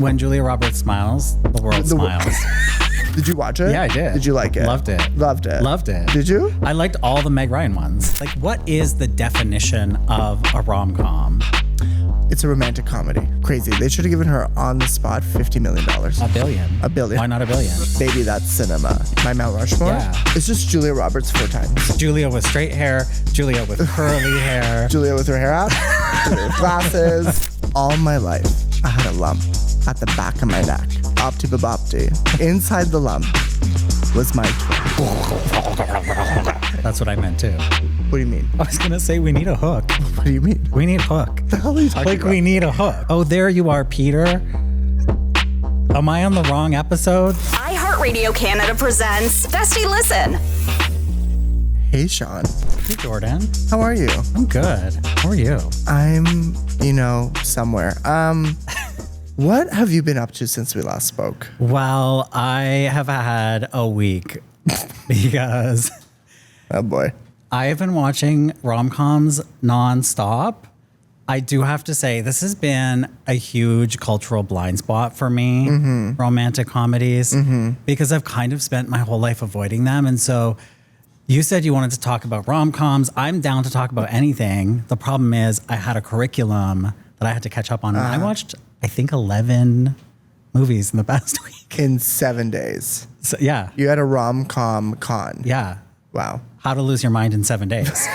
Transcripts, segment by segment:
When Julia Roberts smiles, the world smiles. Did you watch it? Yeah, I did. Did you like it? Loved it. Loved it. Loved it. Did you? I liked all the Meg Ryan ones. Like, what is the definition of a rom-com? It's a romantic comedy. Crazy. They should have given her on the spot $50 million. A billion. A billion. Why not a billion? Baby, that's cinema. My Mount Rushmore? Yeah. It's just Julia Roberts 4 times. Julia with straight hair, Julia with curly hair. Julia with her hair out, Julia with glasses. All my life, I had a lump at the back of my neck. Opti-babopti. Inside the lump was my twin. That's what I meant too. What do you mean? I was gonna say we need a hook. What do you mean? We need hook. What the hell are you talking about? We need a hook. Oh, there you are, Peter. Am I on the wrong episode? iHeartRadio Canada presents Bestie Listen. Hey, Sean. Hey, Jordan. How are you? I'm good. How are you? I'm, somewhere. What have you been up to since we last spoke? Well, I have had a week because Oh, boy. I have been watching rom-coms nonstop. I do have to say, this has been a huge cultural blind spot for me, romantic comedies, because I've kind of spent my whole life avoiding them. And so you said you wanted to talk about rom-coms. I'm down to talk about anything. The problem is I had a curriculum that I had to catch up on. And I watched, I think, 11 movies in the past week. In 7 days. So, yeah. You had a rom-com con. Yeah. Wow. How to Lose Your Mind in 7 days.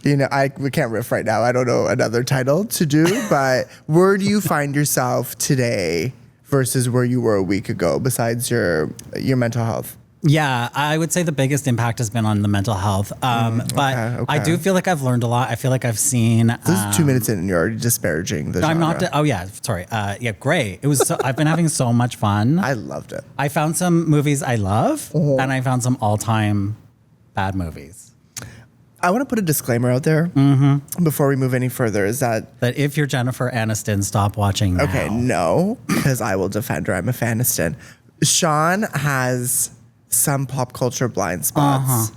We can't riff right now. I don't know another title to do, but where do you find yourself today versus where you were a week ago, besides your mental health? Yeah, I would say the biggest impact has been on the mental health. But I do feel like I've learned a lot. I feel like I've seen. This is 2 minutes in and you're already disparaging the genre. I'm not. Oh yeah, sorry. Yeah, great. It was. I've been having so much fun. I loved it. I found some movies I love, and I found some all-time bad movies. I want to put a disclaimer out there before we move any further. Is that if you're Jennifer Aniston, stop watching now. okay? No, because I will defend her. I'm a Faniston. Sean has some pop culture blind spots.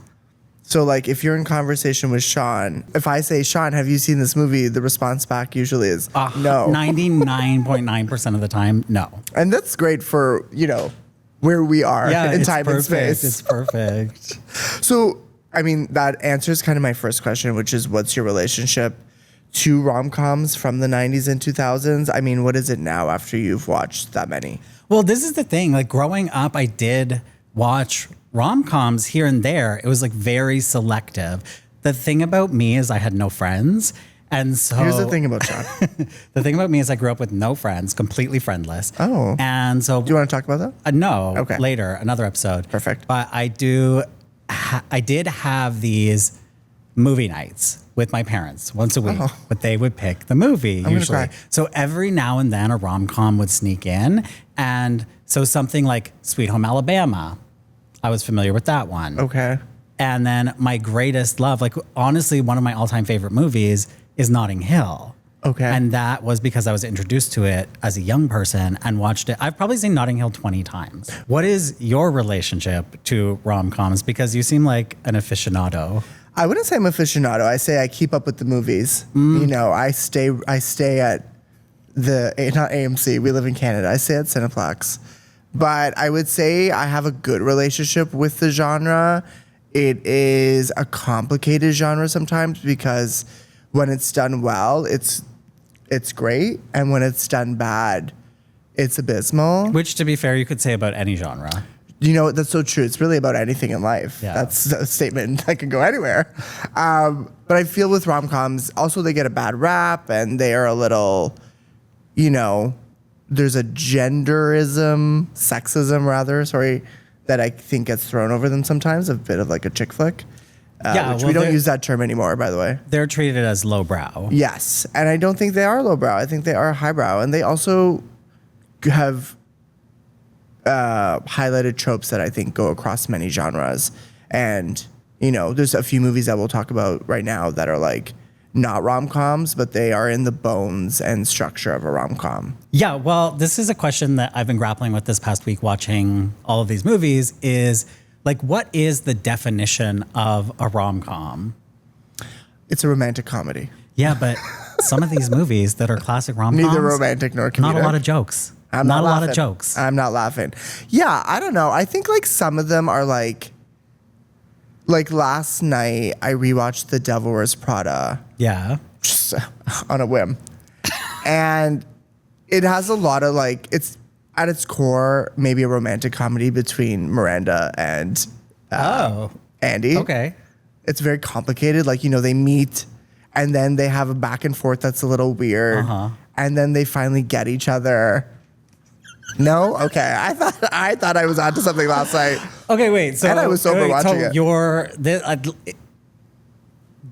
So like if you're in conversation with Sean, if I say, Sean, have you seen this movie? The response back usually is no. 99.9% of the time, no. And that's great for, where we are in time and space. It's perfect. So, I mean, that answers kind of my first question, which is what's your relationship to rom-coms from the 90s and 2000s? I mean, what is it now after you've watched that many? Well, this is the thing. Like growing up, I did watch rom-coms here and there. It was like very selective. The thing about me is I had no friends. And so here's the thing about Sean. The thing about me is I grew up with no friends, completely friendless. Oh. And so do you want to talk about that? No. Okay. Later, another episode. Perfect. But I did have these movie nights with my parents once a week, but they would pick the movie usually. Cry. So every now and then a rom-com would sneak in. And so something like Sweet Home Alabama, I was familiar with that one. Okay. And then my greatest love, like honestly, one of my all-time favorite movies is Notting Hill. Okay. And that was because I was introduced to it as a young person and watched it. I've probably seen Notting Hill 20 times. What is your relationship to rom-coms? Because you seem like an aficionado. I wouldn't say I'm an aficionado. I say I keep up with the movies. I stay at not AMC. We live in Canada. I stay at Cineplex. But I would say I have a good relationship with the genre. It is a complicated genre sometimes because when it's done well, it's great. And when it's done bad, it's abysmal. Which, to be fair, you could say about any genre. That's so true. It's really about anything in life. Yeah. That's a statement that can go anywhere. But I feel with rom-coms, also they get a bad rap and they are a little, there's a sexism rather, that I think gets thrown over them sometimes, a bit of like a chick flick. We don't use that term anymore, by the way. They're treated as lowbrow. Yes. And I don't think they are lowbrow. I think they are highbrow. And they also have highlighted tropes that I think go across many genres. And, there's a few movies that we'll talk about right now that are like not rom-coms, but they are in the bones and structure of a rom-com. Yeah, well, this is a question that I've been grappling with this past week watching all of these movies is, like, what is the definition of a rom-com? It's a romantic comedy. Yeah, but some of these movies that are classic rom-coms, Neither romantic nor comedic. not a lot of jokes. I'm not a lot laughing. of jokes. I'm not laughing. Yeah, I don't know. I think like some of them are like last night I rewatched The Devil Wears Prada Yeah. just on a whim. And it has a lot of like, it's at its core, maybe a romantic comedy between Miranda and Andy. Okay. It's very complicated. Like, you know, they meet and then they have a back and forth that's a little weird. And then they finally get each other. No? Okay. I thought I was onto something last night. Okay, wait. So And I was sober watching it.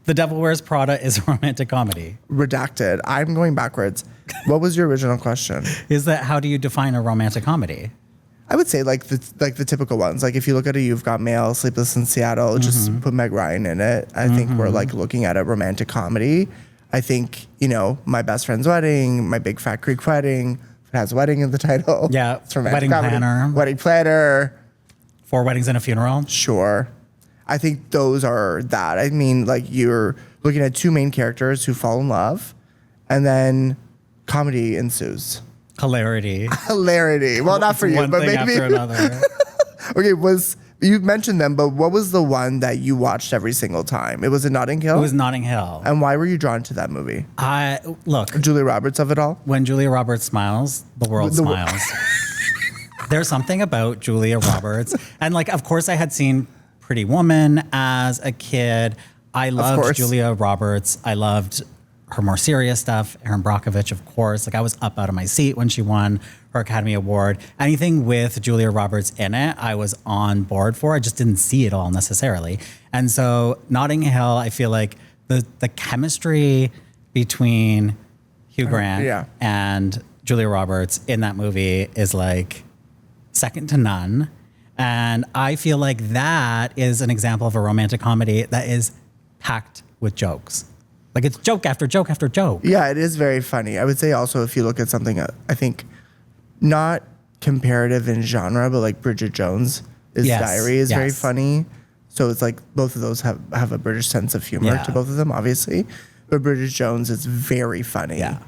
The Devil Wears Prada is a romantic comedy. Redacted. I'm going backwards. What was your original question? Is that how do you define a romantic comedy? I would say like the typical ones. Like if you look at a You've Got Mail, Sleepless in Seattle, just put Meg Ryan in it. I think we're like looking at a romantic comedy. I think, you know, My Best Friend's Wedding, My Big Fat Greek Wedding, it has wedding in the title. Yeah, It's romantic Wedding comedy. Planner. Wedding Planner. 4 Weddings and a Funeral. Sure. I think those are that. I mean, like you're looking at 2 main characters who fall in love and then comedy ensues. Hilarity. Hilarity. Well, not for you, One but thing maybe. after another. Okay, you mentioned them, but what was the one that you watched every single time? It was in Notting Hill? It was Notting Hill. And why were you drawn to that movie? Look, Julia Roberts of it all? when Julia Roberts smiles, the world smiles. There's something about Julia Roberts. And like, of course, I had seen Pretty Woman as a kid. I loved course. Julia Roberts. I loved her more serious stuff. Erin Brockovich, of course. Like I was up out of my seat when she won her Academy Award. Anything with Julia Roberts in it, I was on board for. I just didn't see it all necessarily. And so Notting Hill, I feel like the chemistry between Hugh Grant and Julia Roberts in that movie is like second to none. And I feel like that is an example of a romantic comedy that is packed with jokes. Like it's joke after joke after joke. Yeah, it is very funny. I would say also if you look at something, I think not comparative in genre, but like Bridget Jones' Diary is very funny. So it's like both of those have a British sense of humor to both of them, obviously. But Bridget Jones is very funny. Yeah.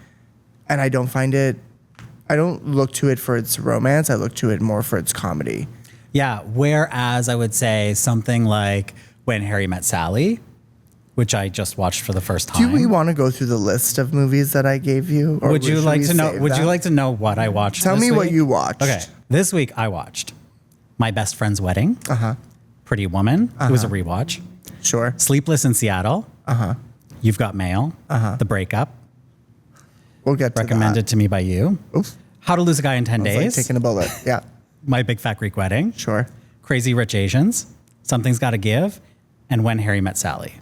And I don't look to it for its romance. I look to it more for its comedy. Yeah. Whereas I would say something like When Harry Met Sally, which I just watched for the first time. Do we want to go through the list of movies that I gave you? Or Would you like to know? save Would you that? like to know what I watched? Tell this me what week? you watched. Okay. This week I watched My Best Friend's Wedding. Pretty Woman. It was a rewatch. Sure. Sleepless in Seattle. You've Got Mail. The Breakup. We'll get to Recommended to me by you. Oof. How to Lose a Guy in 10 It's like Days. taking a bullet. Yeah. My Big Fat Greek Wedding. Sure. Crazy Rich Asians. Something's Gotta Give. And When Harry Met Sally.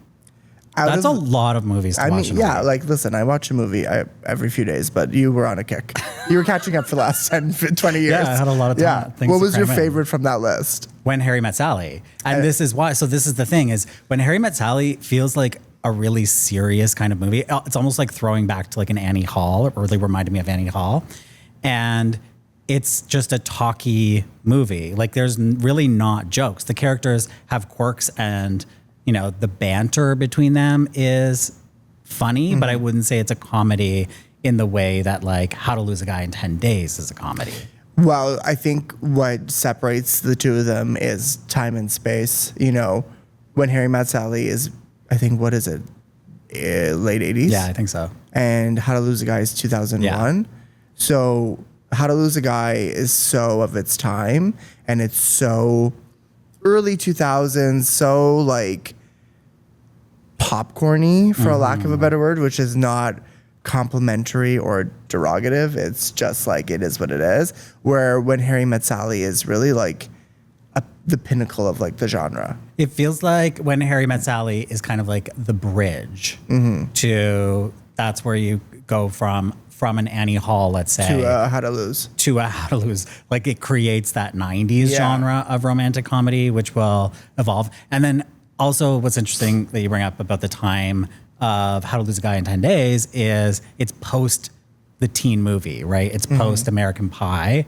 That's a lot of movies to watch. Yeah, like, listen, I watch a movie every few days, but you were on a kick. You were catching up for the last 10, 20 years. Yeah, I had a lot of time. Yeah. What was your favorite from that list? When Harry Met Sally. And this is why. So this is the thing is When Harry Met Sally feels like a really serious kind of movie. It's almost like throwing back to like an Annie Hall. It really reminded me of Annie Hall. And it's just a talky movie. Like there's really not jokes. The characters have quirks and, you know, the banter between them is funny, but I wouldn't say it's a comedy in the way that like How to Lose a Guy in 10 Days is a comedy. Well, I think what separates the two of them is time and space. You know, When Harry Met Sally is, I think, what is it? Late 80s? Yeah, I think so. And How to Lose a Guy is 2001. Yeah. So How to Lose a Guy is so of its time, and it's so early 2000s, so like popcorny, for a lack of a better word, which is not complimentary or derogative. It's just like it is what it is. Where When Harry Met Sally is really like the pinnacle of like the genre. It feels like When Harry Met Sally is kind of like the bridge to that's where you go from an Annie Hall, let's say, To How to Lose. to a How to Lose. Like it creates that 90s genre of romantic comedy, which will evolve. And then also what's interesting that you bring up about the time of How to Lose a Guy in 10 Days is it's post the teen movie, right? It's post American Pie.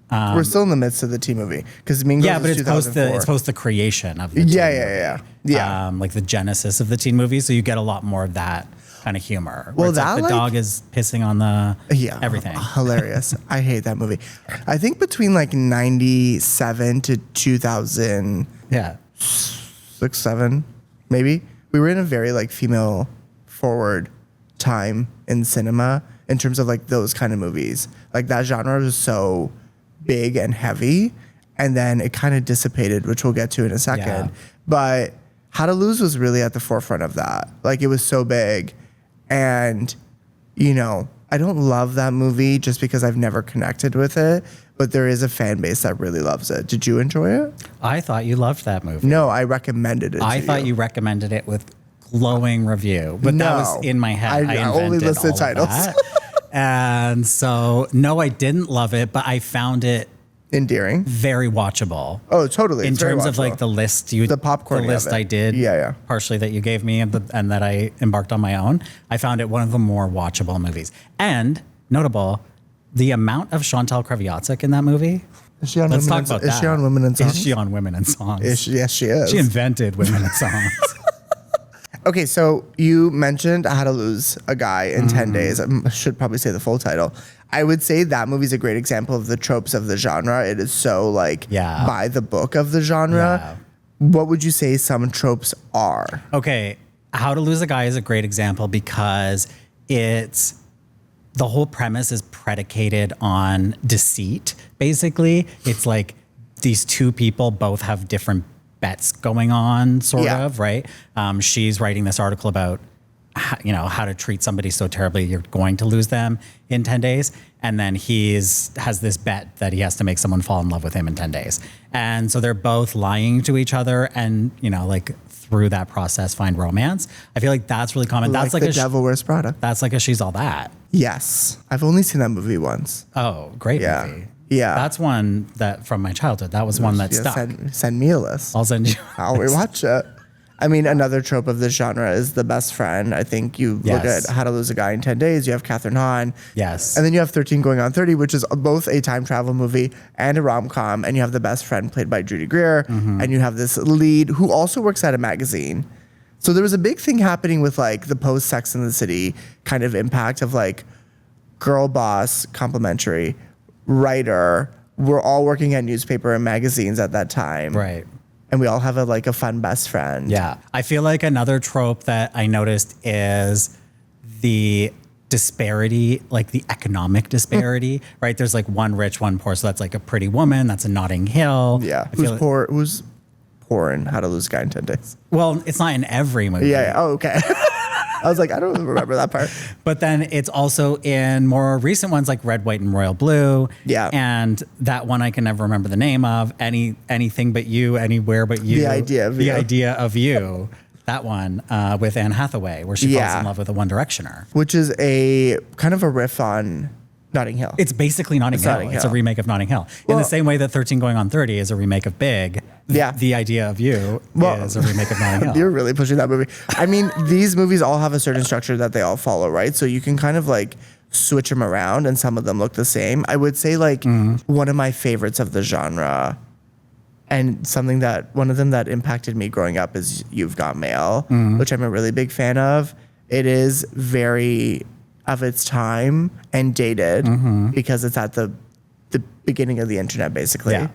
We're still in the midst of the teen movie because Mean Girls Yeah, but is it's post the creation of the teen movie. Yeah. Like the genesis of the teen movie. So you get a lot more of that kind of humor. Well, It's like that, the dog is pissing on the everything. Hilarious. I hate that movie. I think between like 97 to 2006, Yeah. 7, maybe, we were in a very like female forward time in cinema in terms of like those kind of movies. Like that genre was so big and heavy, and then it kind of dissipated, which we'll get to in a second. Yeah. But How to Lose was really at the forefront of that. Like it was so big, and you know, I don't love that movie just because I've never connected with it, but there is a fan base that really loves it. Did you enjoy it? I thought you loved that movie. No, I recommended it. I thought you recommended it with glowing review, but that was in my head. I only invented listed all titles. of that. And so, no, I didn't love it, but I found it endearing, very watchable. Oh, totally. In It's very terms of watchable. like the list, The popcorn the list of it. I did, Yeah. partially that you gave me and that I embarked on my own. I found it one of the more watchable movies, and notable, the amount of Chantal Kreviazuk in that movie. Is she on Let's Women talk in, about Is that. she on Women in Songs? Is she on Women in Songs? Yes, she is. She invented Women in Songs. Okay, so you mentioned How to Lose a Guy in 10 days. I should probably say the full title. I would say that movie's a great example of the tropes of the genre. It is so like by the book of the genre. Yeah. What would you say some tropes are? Okay, How to Lose a Guy is a great example because it's the whole premise is predicated on deceit. Basically, it's like these two people both have different bets going on, sort of, right? She's writing this article about how to treat somebody so terribly you're going to lose them in 10 days. And then has this bet that he has to make someone fall in love with him in 10 days. And so they're both lying to each other and, like through that process find romance. I feel like that's really common. That's like The Devil Wears Prada. That's like a She's All That. Yes. I've only seen that movie once. Oh, great movie. Yeah. That's one that from my childhood. That was one that stuck. Send me a list. I'll send you. I'll rewatch it. I mean, another trope of this genre is the best friend. I think you look at How to Lose a Guy in 10 Days. You have Katherine Hahn. Yes. And then you have 13 Going on 30, which is both a time travel movie and a rom-com. And you have the best friend played by Judy Greer. And you have this lead who also works at a magazine. So there was a big thing happening with like the post Sex and the City kind of impact of like girl boss, complimentary, writer. We're all working at newspaper and magazines at that time. Right. And we all have a fun best friend. Yeah. I feel like another trope that I noticed is the disparity, like the economic disparity, right? There's like one rich, one poor. So that's like a Pretty Woman. That's a Notting Hill. Yeah. I feel Who's poor in How to Lose a Guy in 10 Days? well, it's not in every movie. Yeah. Oh, okay. I was like, I don't remember that part. But then it's also in more recent ones like Red, White, and Royal Blue. Yeah. And that one I can never remember the name of. Anything But You, Anywhere But You. The Idea of The You. Idea of You. That one with Anne Hathaway, where she falls in love with a One Directioner. Which is a kind of a riff on Notting Hill. It's basically Notting Hill. Notting It's a Hill. remake of Notting Hill. In Well- the same way that 13 Going on 30 is a remake of Big. Yeah. The Idea of You is a remake of Notting Hill. You're really pushing that movie. I mean, these movies all have a certain structure that they all follow, right? So you can kind of like switch them around and some of them look the same. I would say like one of my favorites of the genre and one of them that impacted me growing up is You've Got Mail, which I'm a really big fan of. It is very of its time and dated because it's at the beginning of the internet, basically. Yeah.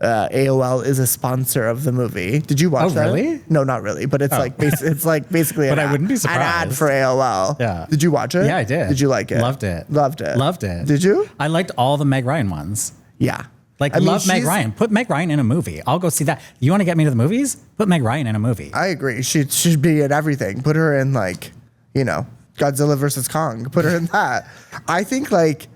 AOL is a sponsor of the movie. Did you watch that? Really? No, not really. But it's it's like basically But I wouldn't be an ad surprised. for AOL. Yeah. Did you watch it? Yeah, I did. Did you like it? Loved it. Loved it. Loved it. Did you? I liked all the Meg Ryan ones. Yeah. Like, I mean, love Meg she's- Ryan. Put Meg Ryan in a movie. I'll go see that. You want to get me to the movies? Put Meg Ryan in a movie. I agree. She should be in everything. Put her in like, Godzilla versus Kong. Put her in that. I think like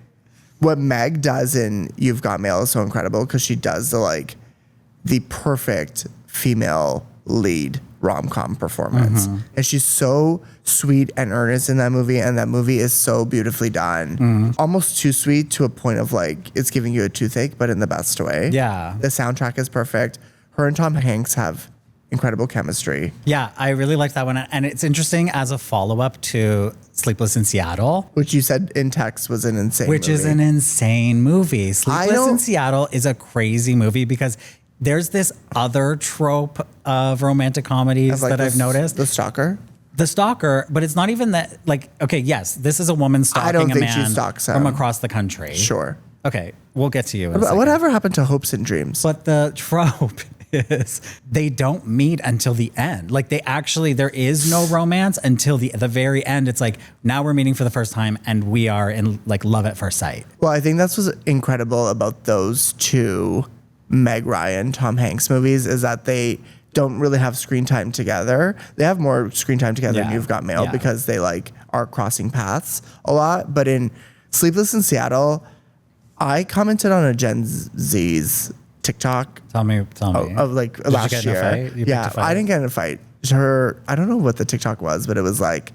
what Meg does in You've Got Mail is so incredible because she does the perfect female lead rom-com performance. And she's so sweet and earnest in that movie, and that movie is so beautifully done. Almost too sweet to a point of like it's giving you a toothache, but in the best way. Yeah. The soundtrack is perfect. Her and Tom Hanks have incredible chemistry. Yeah, I really liked that one. And it's interesting as a follow-up to Sleepless in Seattle. Which you said in text was an insane Which is movie. an insane movie. Sleepless in don't- Seattle is a crazy movie because there's this other trope of romantic comedies Like that I've noticed. The stalker? the stalker, but it's not even that, like, okay, yes, this is a woman I don't stalking a think she man stalks him. from across the country. Sure. Okay, we'll get to you in a second. Whatever happened to hopes and dreams? But the trope is they don't meet until the end. Like there is no romance until the very end. It's like, now we're meeting for the first time and we are in like love at first sight. Well, I think that's what's incredible about those two Meg Ryan, Tom Hanks movies is that they don't really have screen time together. They have more screen time together than You've Got Mail because they like are crossing paths a lot. But in Sleepless in Seattle, I commented on a Gen Z's TikTok. Tell me. Of like Did last you get in year. a fight? You picked a fight? I didn't get in a fight. I don't know what the TikTok was, but it was like,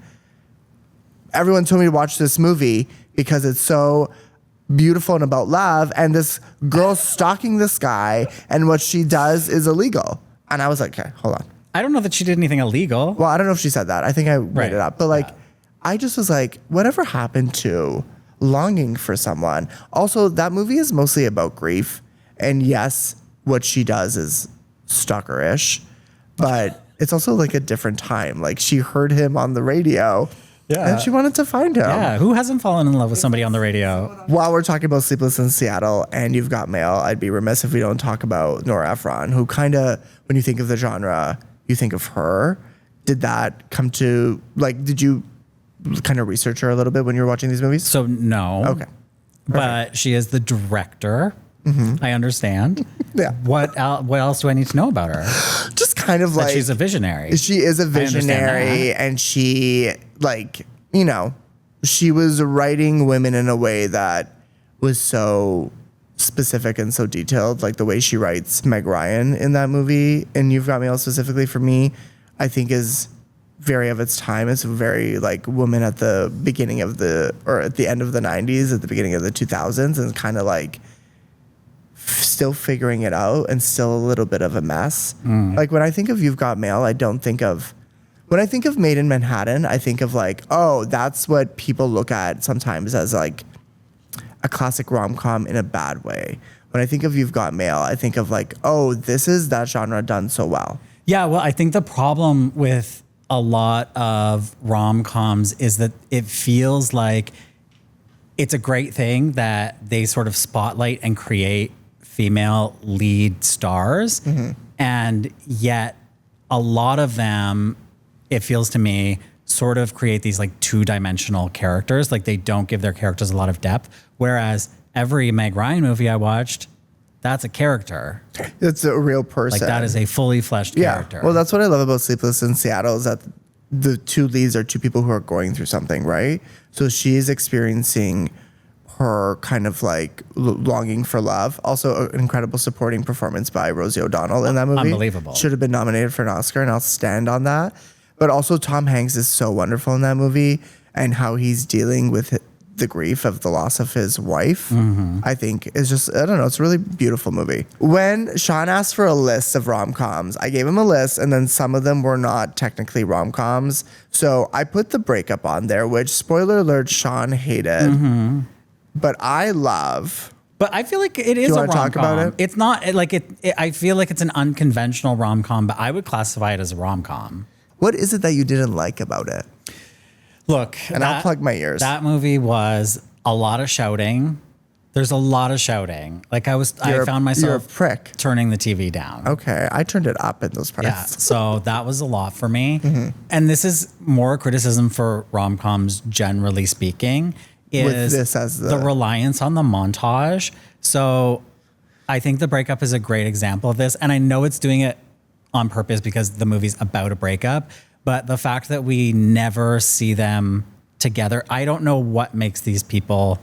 everyone told me to watch this movie because it's so beautiful and about love, and this girl stalking this guy, and what she does is illegal. And I was like, okay, hold on. I don't know that she did anything illegal. Well, I don't know if she said that. I think I made it up. But like, Yeah. I just was like, whatever happened to longing for someone? Also, that movie is mostly about grief. And yes, what she does is stalkerish, but it's also like a different time. Like she heard him on the radio and she wanted to find him. Yeah, who hasn't fallen in love with somebody on the radio? While we're talking about Sleepless in Seattle and You've Got Mail, I'd be remiss if we don't talk about Nora Ephron, who kind of, when you think of the genre, you think of her. Did that come to, like, did you kind of research her a little bit when you were watching these movies? So no. Okay. But she is the director. I understand. Yeah. What else do I need to know about her? Just kind of That like, she's a visionary. she is a visionary, that. and she, like, you know, she was writing women in a way that was so specific and so detailed. Like the way she writes Meg Ryan in that movie, and You've Got Mail specifically for me, I think is very of its time. It's very like woman at the beginning of or at the end of the 90s, at the beginning of the 2000s, and kind of like still figuring it out and still a little bit of a mess. Like when I think of You've Got Mail, when I think of Made in Manhattan, I think of like, oh, that's what people look at sometimes as like a classic rom-com in a bad way. When I think of You've Got Mail, I think of like, oh, this is that genre done so well. Yeah, well, I think the problem with a lot of rom-coms is that it feels like it's a great thing that they sort of spotlight and create female lead stars. And yet a lot of them, it feels to me, sort of create these like two-dimensional characters. Like they don't give their characters a lot of depth. Whereas every Meg Ryan movie I watched, that's a character. It's a real person. Like that is a fully fleshed character. Well, that's what I love about Sleepless in Seattle is that the two leads are two people who are going through something, right? So she is experiencing her kind of like longing for love. Also, an incredible supporting performance by Rosie O'Donnell in that movie. Unbelievable. Should have been nominated for an Oscar, and I'll stand on that. But also, Tom Hanks is so wonderful in that movie, and how he's dealing with the grief of the loss of his wife, I think is just, I don't know, it's a really beautiful movie. When Sean asked for a list of rom-coms, I gave him a list, and then some of them were not technically rom-coms. So I put The Breakup on there, which, spoiler alert, Sean hated. But I love. But I feel like it is a rom-com. Talk about it? It's not like it. I feel like it's an unconventional rom-com, but I would classify it as a rom-com. What is it that you didn't like about it? Look, And I'll plug my ears. That movie was a lot of shouting. There's a lot of shouting. Like I found myself You're a prick. turning the TV down. Okay, I turned it up in those parts. Yeah, so that was a lot for me. And this is more criticism for rom-coms, generally speaking, is With this as the reliance on the montage. So I think The Breakup is a great example of this. And I know it's doing it on purpose because the movie's about a breakup. But the fact that we never see them together, I don't know what makes these people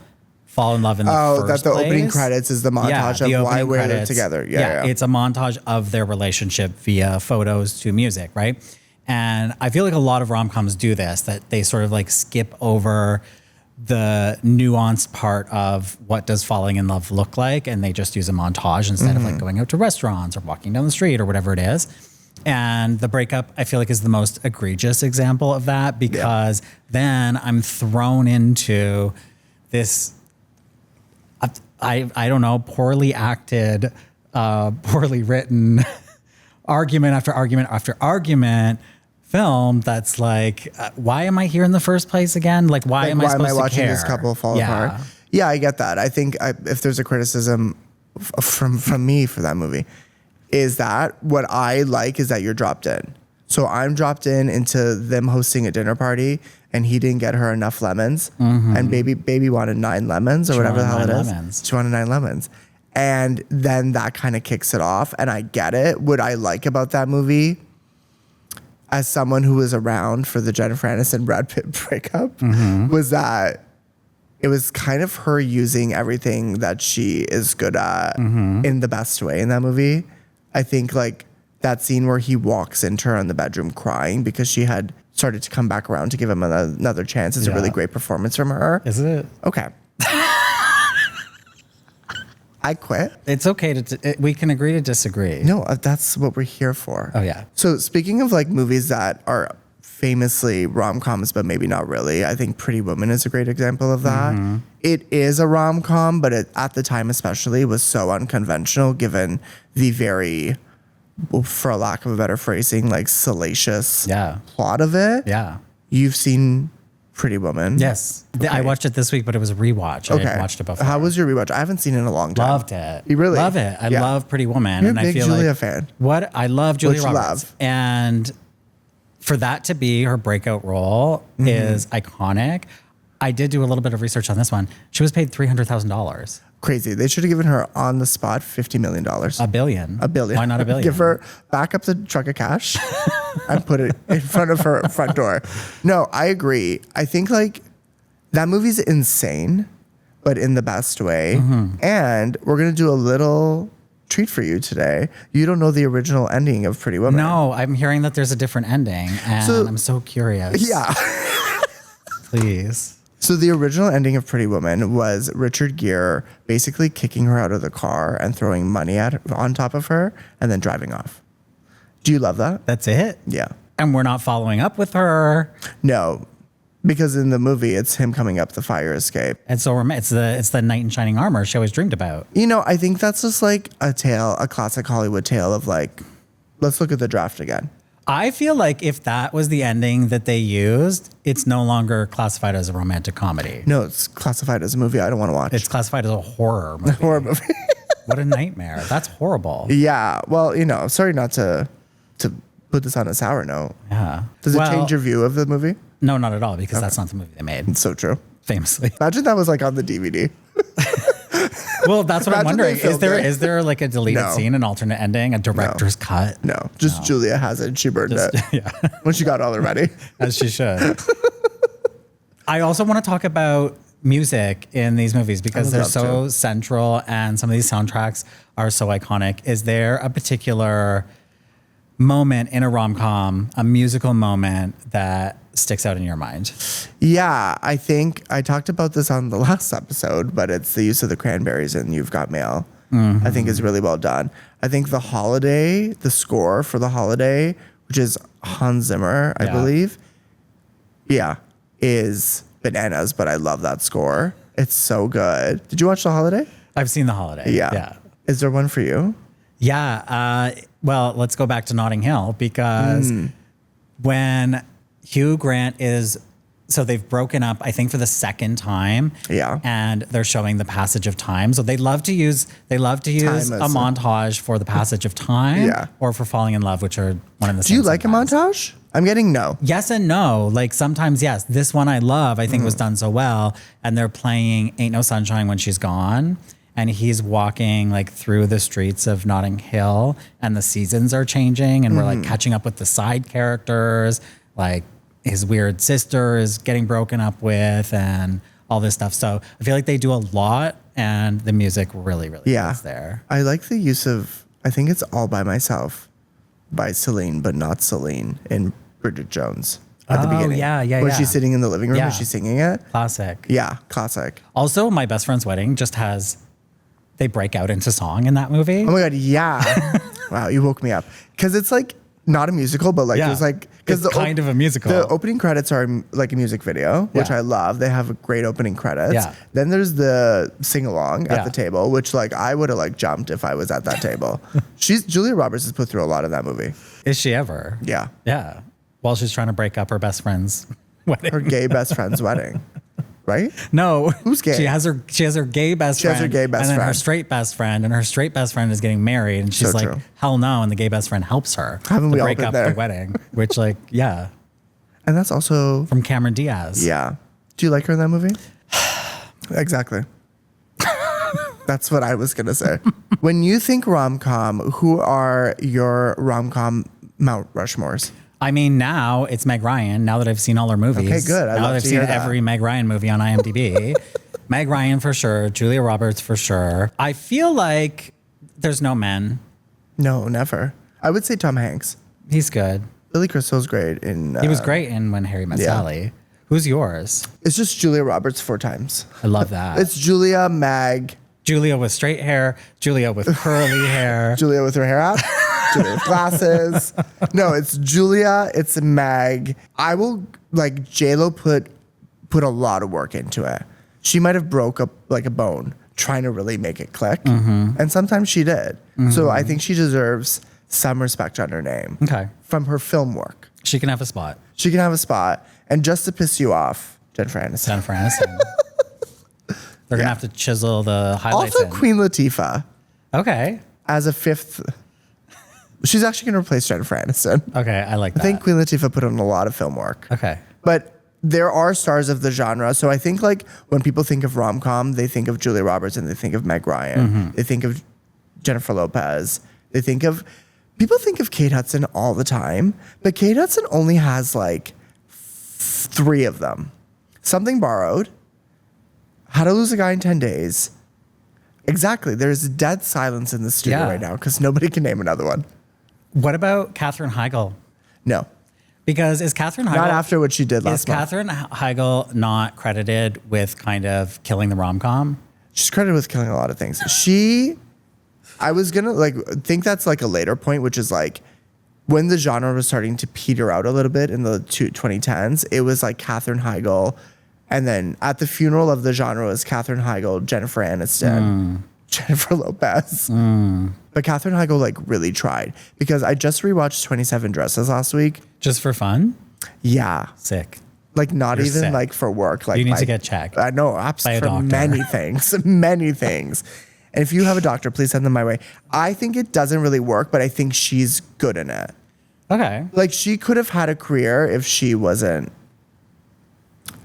fall in love in the first that the place. opening credits is the montage of why we're together. Yeah, it's a montage of their relationship via photos to music, right? And I feel like a lot of rom-coms do this, that they sort of like skip over the nuanced part of what does falling in love look like, and they just use a montage instead of like going out to restaurants or walking down the street or whatever it is. And The Breakup, I feel like, is the most egregious example of that because then I'm thrown into this, I don't know, poorly acted, poorly written argument after argument after argument film that's like, why am I here in the first place again? Like, why am I supposed to watching care? this couple fall apart? Yeah, I get that. I think if there's a criticism from me for that movie, is that what I like is that you're dropped in. So I'm dropped in into them hosting a dinner party, and he didn't get her enough lemons, and baby wanted 9 lemons or whatever the hell it is. She wanted 9 lemons. And then that kind of kicks it off, and I get it. What I like about that movie, as someone who was around for the Jennifer Aniston Brad Pitt breakup, was that it was kind of her using everything that she is good at in the best way in that movie. I think like that scene where he walks into her in the bedroom crying because she had started to come back around to give him another chance is a really great performance from her. Is it? Okay. I quit. It's okay we can agree to disagree. No, that's what we're here for. Oh, yeah. So speaking of like movies that are famously rom-coms, but maybe not really, I think Pretty Woman is a great example of that. It is a rom-com, but at the time especially was so unconventional given the very, for a lack of a better phrasing, like salacious plot of it. Yeah. You've seen Pretty Woman. Yes. Okay. I watched it this week, but it was a rewatch. I hadn't watched it before. How was your rewatch? I haven't seen it in a long time. Loved it. You really? Love it. I love Pretty Woman. You're a big Julia fan. What? I love Julia Roberts. Love. And for that to be her breakout role is iconic. I did do a little bit of research on this one. She was paid $300,000. Crazy. They should have given her on the spot $50 million. $1 billion. $1 billion. Why not $1 billion? Give her, back up the truck of cash and put it in front of her front door. No, I agree. I think like that movie's insane, but in the best way. And we're going to do a little treat for you today. You don't know the original ending of Pretty Woman. No, I'm hearing that there's a different ending, and I'm so curious. Yeah. Please. So the original ending of Pretty Woman was Richard Gere basically kicking her out of the car and throwing money on top of her and then driving off. Do you love that? That's it? Yeah. And we're not following up with her. No, because in the movie it's him coming up the fire escape. And so it's the knight in shining armor she always dreamed about. You know, I think that's just like a classic Hollywood tale of like, let's look at the draft again. I feel like if that was the ending that they used, it's no longer classified as a romantic comedy. No, it's classified as a movie I don't want to watch. It's classified as a horror movie. Horror movie. What a nightmare. That's horrible. Yeah. Well, you know, sorry not to put this on a sour note. Yeah. Does it change your view of the movie? No, not at all, because that's not the movie they made. It's so true. Famously. Imagine that was like on the DVD. Well, that's what I'm wondering. Is there like a deleted scene, an alternate ending, a director's cut? No, just Julia has it. She burned it. Yeah. When she got all the ready. As she should. I also want to talk about music in these movies because they're so central and some of these soundtracks are so iconic. Is there a particular moment in a rom-com, a musical moment that sticks out in your mind? Yeah, I think I talked about this on the last episode, but it's the use of the Cranberries in You've Got Mail. I think is really well done. I think the score for The Holiday, which is Hans Zimmer, I believe, is bananas, but I love that score. It's so good. Did you watch The Holiday? I've seen The Holiday. Yeah. Is there one for you? Yeah. Well, let's go back to Notting Hill because when Hugh Grant so they've broken up, I think, for the second time. Yeah. And they're showing the passage of time. So they love to use a montage for the passage of time or for falling in love, which are one and the same. Do you like sometimes. A montage? I'm getting no. Yes and no. Like sometimes, yes. This one I love, I think was done so well. And they're playing Ain't No Sunshine When She's Gone. And he's walking like through the streets of Notting Hill and the seasons are changing and we're like catching up with the side characters. Like his weird sister is getting broken up with and all this stuff. So I feel like they do a lot and the music really, really is there. I like the use of, I think it's All By Myself by Celine, but not Celine in Bridget Jones at the beginning. When she's sitting in the living room and she's singing it. Classic. Yeah, classic. Also, My Best Friend's Wedding just they break out into song in that movie. Oh my God, yeah. Wow, you woke me up. Because it's like, not a musical, but like there's like it's kind of a musical. The opening credits are like a music video, which I love. They have a great opening credits. Yeah. Then there's the sing along at the table, which like I would have like jumped if I was at that table. Julia Roberts has put through a lot in that movie. Is she ever? Yeah. Yeah. while she's trying to break up her best friend's wedding. Her gay best friend's wedding, right? No, who's gay? She has her gay best friend. She has her gay best and then friend. her straight best friend, and her straight best friend is getting married, and she's So like, true. hell no, and the gay best friend helps her Haven't to we all break been up there? the wedding, which yeah, And that's also from Cameron Diaz. yeah. Do you like her in that movie? Exactly. That's what I was gonna say. When you think rom-com, who are your rom-com Mount Rushmores? I mean, now it's Meg Ryan. Now that I've seen all her movies, Okay, good. Now that I've seen hear that. every Meg Ryan movie on IMDb, Meg Ryan for sure, Julia Roberts for sure. I feel like there's no men. No, never. I would say Tom Hanks. He's good. Billy Crystal's great in. He was great in When Harry Met yeah. Sally. Who's yours? It's just Julia Roberts 4 times. I love that. It's Julia, Meg, Julia with straight hair, Julia with curly hair. Julia with her hair out, Julia with glasses. No, it's Julia. It's Meg. I will like J-Lo put a lot of work into it. She might have broke up like a bone trying to really make it click, and sometimes she did. So I think she deserves some respect on her name. Okay. From her film work, She can have a spot. she can have a spot. And just to piss you off, Jennifer Aniston. Jennifer Aniston. They're going to have to chisel the highlights Also, in. Queen Latifah Okay. as a 5th. She's actually going to replace Jennifer Aniston. Okay, I like that. I think Queen Latifah put in a lot of film work. Okay. But there are stars of the genre. So I think like when people think of rom-com, they think of Julia Roberts and they think of Meg Ryan. They think of Jennifer Lopez. People think of Kate Hudson all the time, but Kate Hudson only has like 3 of them. Something Borrowed, How to Lose a Guy in 10 Days. Exactly. There's dead silence in the studio Yeah. right now because nobody can name another one. What about Katherine Heigl? No. Because is Katherine Heigl... Not after what she did last Is month. Katherine Heigl not credited with kind of killing the rom-com? She's credited with killing a lot of things. I was gonna think that's like a later point, which is like when the genre was starting to peter out a little bit in the 2010s. It was like Katherine Heigl, and then at the funeral of the genre was Katherine Heigl, Jennifer Aniston, Jennifer Lopez. But Katherine Heigl like really tried because I just rewatched 27 Dresses last week. Just for fun? Yeah, Sick. like not You're even sick. like for work. Like You need by- to get checked. I know, by a absolutely, for doctor. many things, many things. And if you have a doctor, please send them my way. I think it doesn't really work, but I think she's good in it. Okay. Like she could have had a career if she wasn't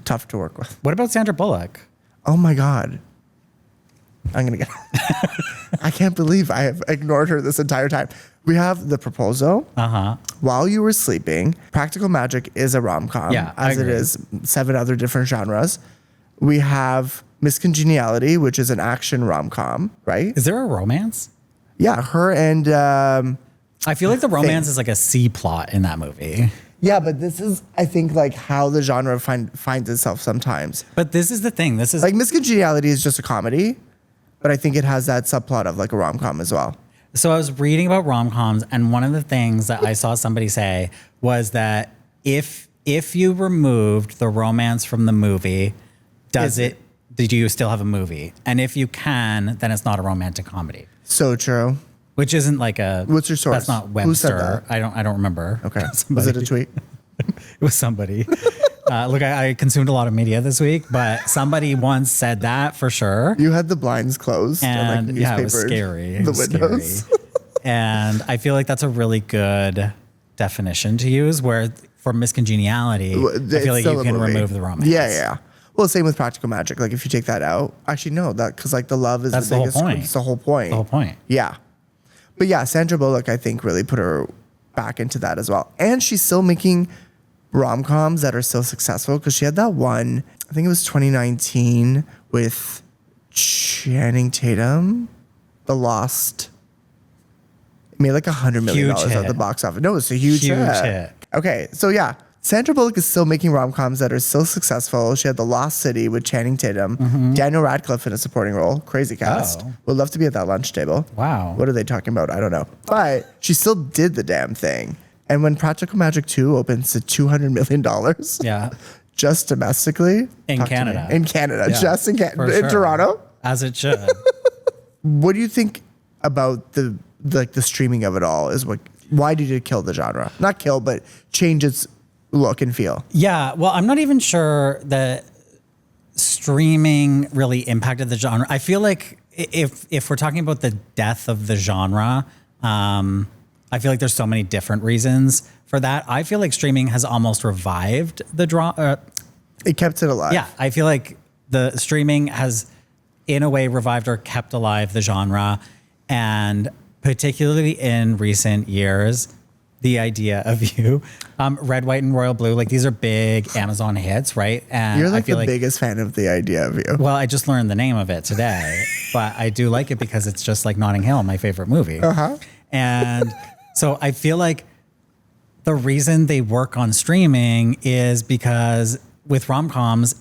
tough to work with. What about Sandra Bullock? Oh my God. I'm going to get, I can't believe I have ignored her this entire time. We have The Proposal, Uh-huh. While You Were Sleeping. Practical Magic is a rom-com, Yeah, I as it agree. is 7 other different genres. We have Miss Congeniality, which is an action rom-com, right? Is there a romance? Yeah, her and I feel like the romance is like a C plot in that movie. yeah, but this is I think like how the genre finds itself sometimes. But this is the thing. This is Like Miss Congeniality is just a comedy, but I think it has that subplot of like a rom-com as well. So I was reading about rom-coms, and one of the things that I saw somebody say was that if you removed the romance from the movie, do you still have a movie? And if you can, then it's not a romantic comedy. So true. Which isn't like a... What's your source? That's not Webster. Who said that? I don't remember. Okay. Somebody. Was it a tweet? It was somebody. Look, I consumed a lot of media this week, but somebody once said that for sure. You had the blinds closed And like yeah, it was newspapered scary. It the was windows. scary. And I feel like that's a really good definition to use where for miscongeniality, I It's feel like still you a can movie. remove the romance. Yeah. Well, same with Practical Magic. Like if you take that out, actually no, that because like the love is That's the the whole biggest. point. It's the whole point. The whole point. Yeah. But yeah, Sandra Bullock, I think, really put her back into that as well. And she's still making rom-coms that are still successful because she had that one, I think it was 2019 with Channing Tatum, The Lost. It made like $100 million Huge at hit. the box office. No, it's a huge Huge hit. hit. Okay, so yeah, Sandra Bullock is still making rom-coms that are still successful. She had The Lost City with Channing Tatum, Daniel Radcliffe in a supporting role. Crazy cast. Oh. Would love to be at that lunch table. Wow. What are they talking about? I don't know. But she still did the damn thing. And when Practical Magic 2 opens to $200 million, Yeah. just domestically, In talk to me. Canada. In Canada, Yeah, just in for Canada, in sure. Toronto. As it should. What do you think about the streaming of it all? Why did it kill the genre? Not kill, but change its look and feel. Yeah, well, I'm not even sure that streaming really impacted the genre. I feel like if we're talking about the death of the genre, I feel like there's so many different reasons for that. I feel like streaming has almost revived the drama. It kept it alive. Yeah, I feel like the streaming has, in a way, revived or kept alive the genre. And particularly in recent years, the idea of you, Red, White, and Royal Blue, like these are big Amazon hits, right? And You're like I feel the biggest fan of the idea of you. Well, I just learned the name of it today, but I do like it because it's just like Notting Hill, my favorite movie. And so I feel like the reason they work on streaming is because with rom-coms,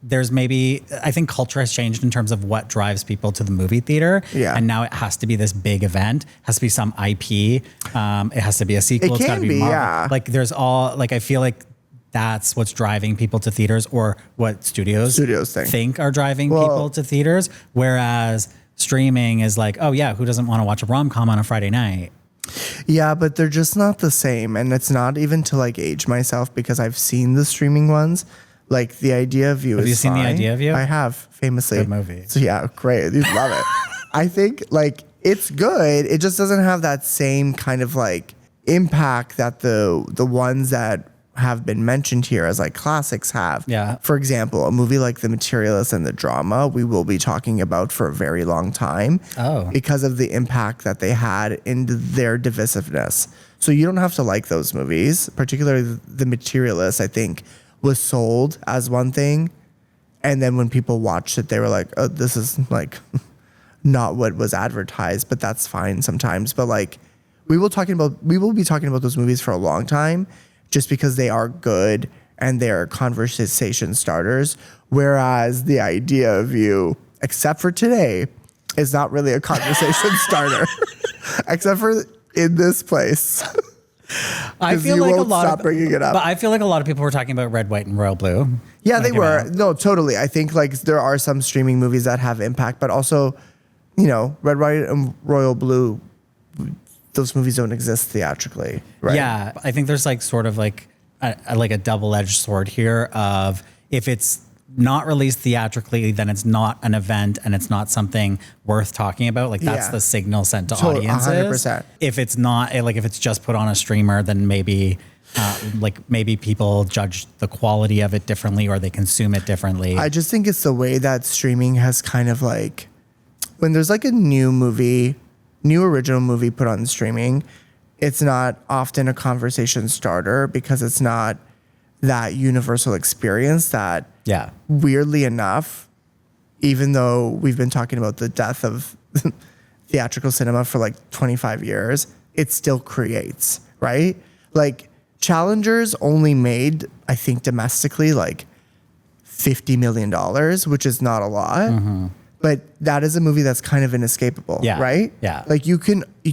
there's maybe, I think culture has changed in terms of what drives people to the movie theater. Yeah. And now it has to be this big event, has to be some IP. It has to be a sequel. It It's got can to be be, Marvel. yeah. Like there's all, like I feel like that's what's driving people to theaters, or what studios think are driving people to theaters. Whereas streaming is like, oh yeah, who doesn't want to watch a rom-com on a Friday night? Yeah, but they're just not the same. And it's not even to like age myself because I've seen the streaming ones. Like The Idea of You Have is you seen fine. The Idea of You? I have, famously. Good movie. So yeah, great. You'd love it. I think like it's good. It just doesn't have that same kind of like impact that the ones that have been mentioned here as like classics have. Yeah. For example, a movie like The Materialist and The Drama, we will be talking about for a very long time. Oh. Because of the impact that they had in their divisiveness. So you don't have to like those movies, particularly The Materialist, I think, was sold as one thing. And then when people watched it, they were like, oh, this is like not what was advertised, but that's fine sometimes. But like we will be talking about those movies for a long time just because they are good and they're conversation starters. Whereas The Idea of You, except for today, is not really a conversation starter. Except for in this place. I feel you like won't stop bringing it up. But I feel like a lot of people were talking about Red, White, and Royal Blue. Yeah, they were. No, totally. I think like there are some streaming movies that have impact, but also, you know, Red, White, and Royal Blue, those movies don't exist theatrically, right? Yeah, I think there's like sort of like a double-edged sword here of if it's not released theatrically, then it's not an event and it's not something worth talking about. Like that's the signal sent to audiences. 100%. If it's not, like if it's just put on a streamer, then maybe maybe people judge the quality of it differently or they consume it differently. I just think it's the way that streaming has kind of like, when there's like a new original movie put on streaming, it's not often a conversation starter because it's not that universal experience that, weirdly enough, even though we've been talking about the death of theatrical cinema for like 25 years, it still creates, right? Like Challengers only made, I think domestically, like $50 million, which is not a lot. Mm-hmm. But that is a movie that's kind of inescapable, right? Yeah. Like you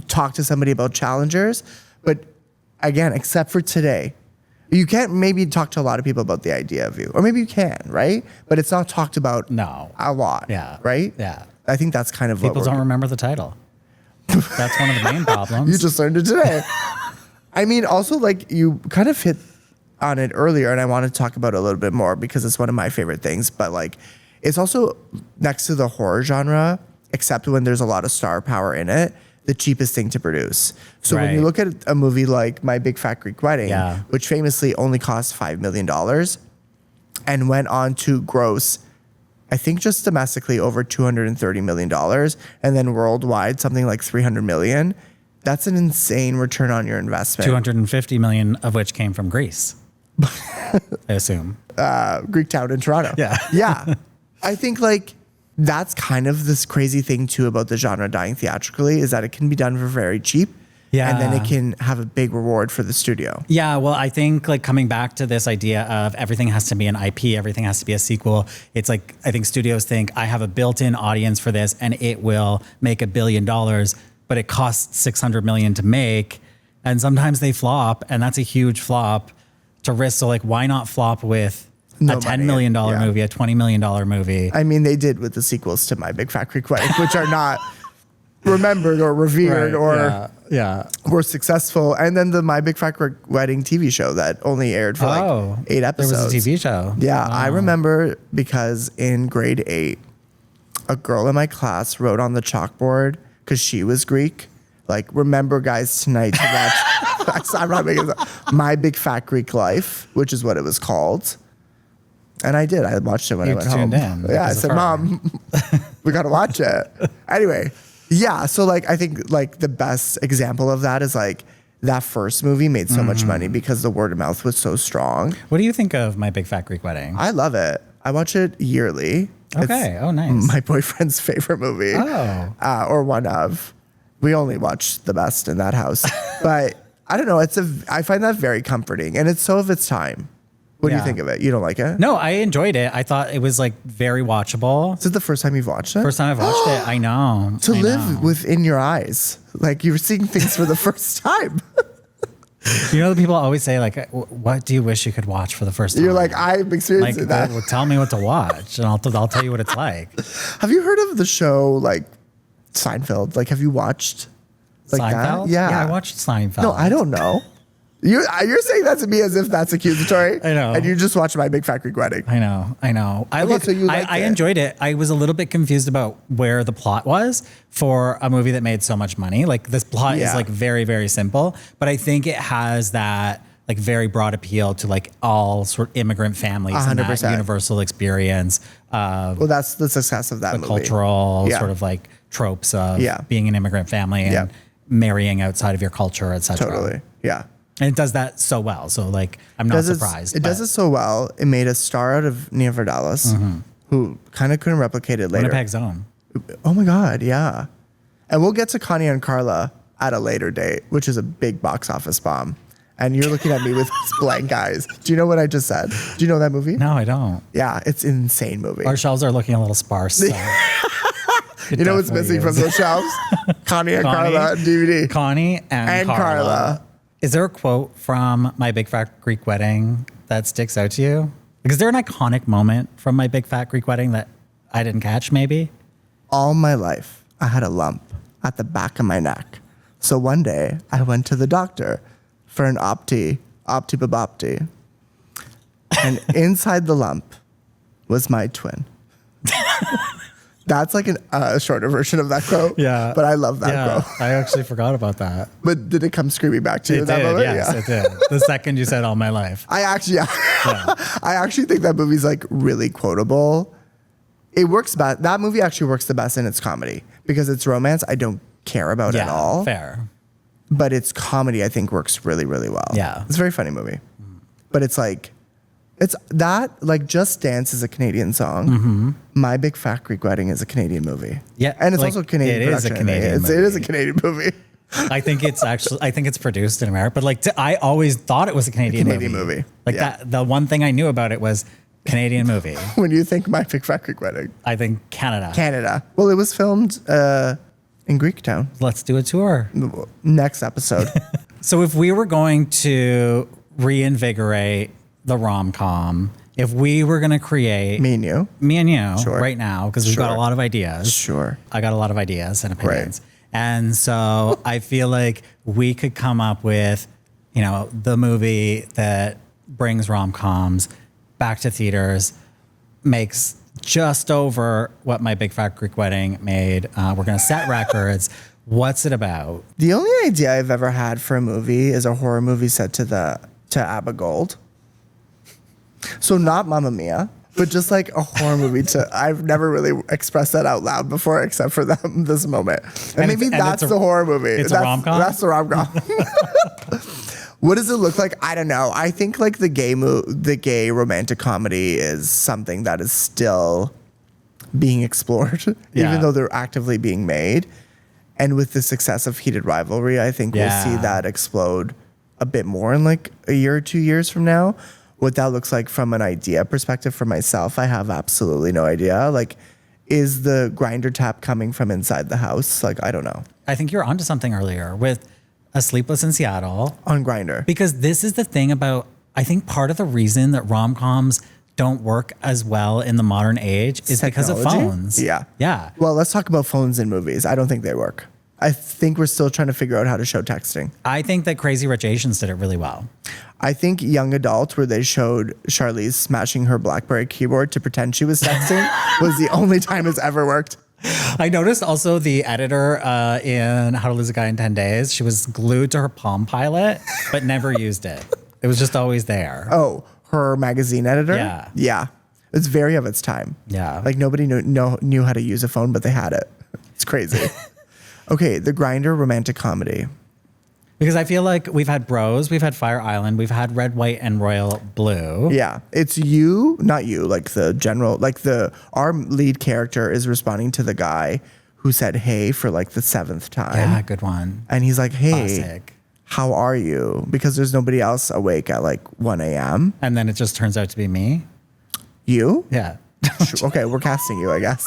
talk to somebody about Challengers, but again, except for today, you can't maybe talk to a lot of people about The Idea of You. Or maybe you can, right? But it's not talked about a lot, right? Yeah. I think that's kind of people don't remember the title. That's one of the main problems. You just learned it today. I mean, also like you kind of hit on it earlier and I want to talk about it a little bit more because it's one of my favorite things, but like it's also next to the horror genre, except when there's a lot of star power in it, the cheapest thing to produce. So when you look at a movie like My Big Fat Greek Wedding, which famously only cost $5 million and went on to gross, I think just domestically over $230 million and then worldwide something like $300 million, that's an insane return on your investment. $250 million of which came from Greece, I assume. Greek town in Toronto. Yeah. I think like that's kind of this crazy thing too about the genre dying theatrically is that it can be done for very cheap. Yeah. And then it can have a big reward for the studio. Yeah. Well, I think like coming back to this idea of everything has to be an IP, everything has to be a sequel. It's like, I think studios think I have a built-in audience for this and it will make $1 billion, but it costs $600 million to make. And sometimes they flop and that's a huge flop to risk. So like, why not flop with a $10 million movie, a $20 million movie? I mean, they did with the sequels to My Big Fat Greek Wedding, which are not remembered or revered or Yeah. were successful. And then the My Big Fat Greek Wedding TV show that only aired for like 8 episodes. There was a TV show. Yeah, Wow. I remember because in grade 8, a girl in my class wrote on the chalkboard, because she was Greek, like, remember guys tonight to watch, I'm not making this up, My Big Fat Greek Life, which is what it was called. And I did. I watched it when I went home. Yeah, I said, Mom, we got to watch it. Anyway, yeah. So like, I think like the best example of that is like that first movie made so much money because the word of mouth was so strong. What do you think of My Big Fat Greek Wedding? I love it. I watch it yearly. Okay. It's nice. my boyfriend's favorite movie. Or one of. We only watch the best in that house. But I don't know. I find that very comforting, and it's so of its time. What do you think of it? You don't like it? No, I enjoyed it. I thought it was like very watchable. Is it the first time you've watched it? First time I've watched it. I know. To live within your eyes. Like you're seeing things for the first time. You know, the people always say like, what do you wish you could watch for the first time? You're like, I'm experiencing that. Well, tell me what to watch and I'll tell you what it's like. Have you heard of the show like Seinfeld? Like, have you watched like Seinfeld? that? Yeah. I watched Seinfeld. No, I don't know. You're saying that to me as if that's accusatory. I know. And you just watched My Big Fat Greek Wedding. I know. I enjoyed it. I was a little bit confused about where the plot was for a movie that made so much money. Like this plot is like very, very simple, but I think it has that like very broad appeal to like all sort of immigrant families 100%. And that universal experience. Well, that's the success of that movie. Cultural sort of like tropes of being an immigrant family and marrying outside of your culture, etc. Totally. Yeah. And it does that so well. So like, I'm not surprised. It does it so well. It made a star out of Nia Vardalos, who kind of couldn't replicate it later. Winnipeg's own. Oh my God, yeah. And we'll get to Connie and Carla at a later date, which is a big box office bomb. And you're looking at me with blank eyes. Do you know what I just said? Do you know that movie? No, I don't. Yeah, it's an insane movie. Our shelves are looking a little sparse. So you know what's missing from those shelves? Connie and Carla DVD. Connie and Carla. Is there a quote from My Big Fat Greek Wedding that sticks out to you? Like, is there an iconic moment from My Big Fat Greek Wedding that I didn't catch maybe? All my life, I had a lump at the back of my neck. So one day, I went to the doctor for an opti-babopti. And inside the lump was my twin. That's like a shorter version of that quote. Yeah. But I love that quote. I actually forgot about that. But did it come screaming back to you in that moment? Yes, it did. The second you said all my life. I actually think that movie's like really quotable. It works best. That movie actually works the best in its comedy because it's romance I don't care about at all. Fair. But its comedy I think works really, really well. Yeah. It's a very funny movie. But it's like, it's that, like Just Dance is a Canadian song. My Big Fat Greek Wedding is a Canadian movie. Yeah. And it's also a Canadian It is a Canadian movie. It is a Canadian movie. I think it's produced in America, but like I always thought it was a Canadian movie. Like that, the one thing I knew about it was Canadian movie. When you think My Big Fat Greek Wedding? I think Canada. Well, it was filmed in Greektown. Let's do a tour. Next episode. So if we were going to reinvigorate the rom-com, if we were going to create me and you right now, because we've got a lot of ideas. I got a lot of ideas and opinions. And so I feel like we could come up with, the movie that brings rom-coms back to theaters, makes just over what My Big Fat Greek Wedding made. We're going to set records. What's it about? The only idea I've ever had for a movie is a horror movie set to Abba Gold. So not Mamma Mia, but just like a horror movie I've never really expressed that out loud before, except for this moment. And maybe that's the horror movie. It's a rom-com? That's the rom-com. What does it look like? I don't know. I think like the gay romantic comedy is something that is still being explored, even though they're actively being made. And with the success of Heated Rivalry, I think we'll see that explode a bit more in like a year or 2 years from now. What that looks like from an idea perspective for myself, I have absolutely no idea. Like, is the grinder tap coming from inside the house? Like, I don't know. I think you're onto something earlier with A Sleepless in Seattle. On Grindr. Because this is the thing about, I think part of the reason that rom-coms don't work as well in the modern age is because of phones. Yeah. Well, let's talk about phones in movies. I don't think they work. I think we're still trying to figure out how to show texting. I think that Crazy Rich Asians did it really well. I think Young Adult, where they showed Charlize smashing her BlackBerry keyboard to pretend she was texting, was the only time it's ever worked. I noticed also the editor in How to Lose a Guy in 10 Days, she was glued to her Palm Pilot, but never used it. It was just always there. Oh, her magazine editor? Yeah. Yeah. It's very of its time. Yeah. Like nobody knew how to use a phone, but they had it. It's crazy. Okay, The Grinder romantic comedy. Because I feel like we've had Bros, we've had Fire Island, we've had Red, White, and Royal Blue. Yeah, it's not you, like the general, our lead character is responding to the guy who said, hey, for like the 7th time. Yeah, good one. And he's like, hey, Classic. how are you? Because there's nobody else awake at like 1 a.m. And then it just turns out to be me. You? Yeah. Okay, we're casting you, I guess.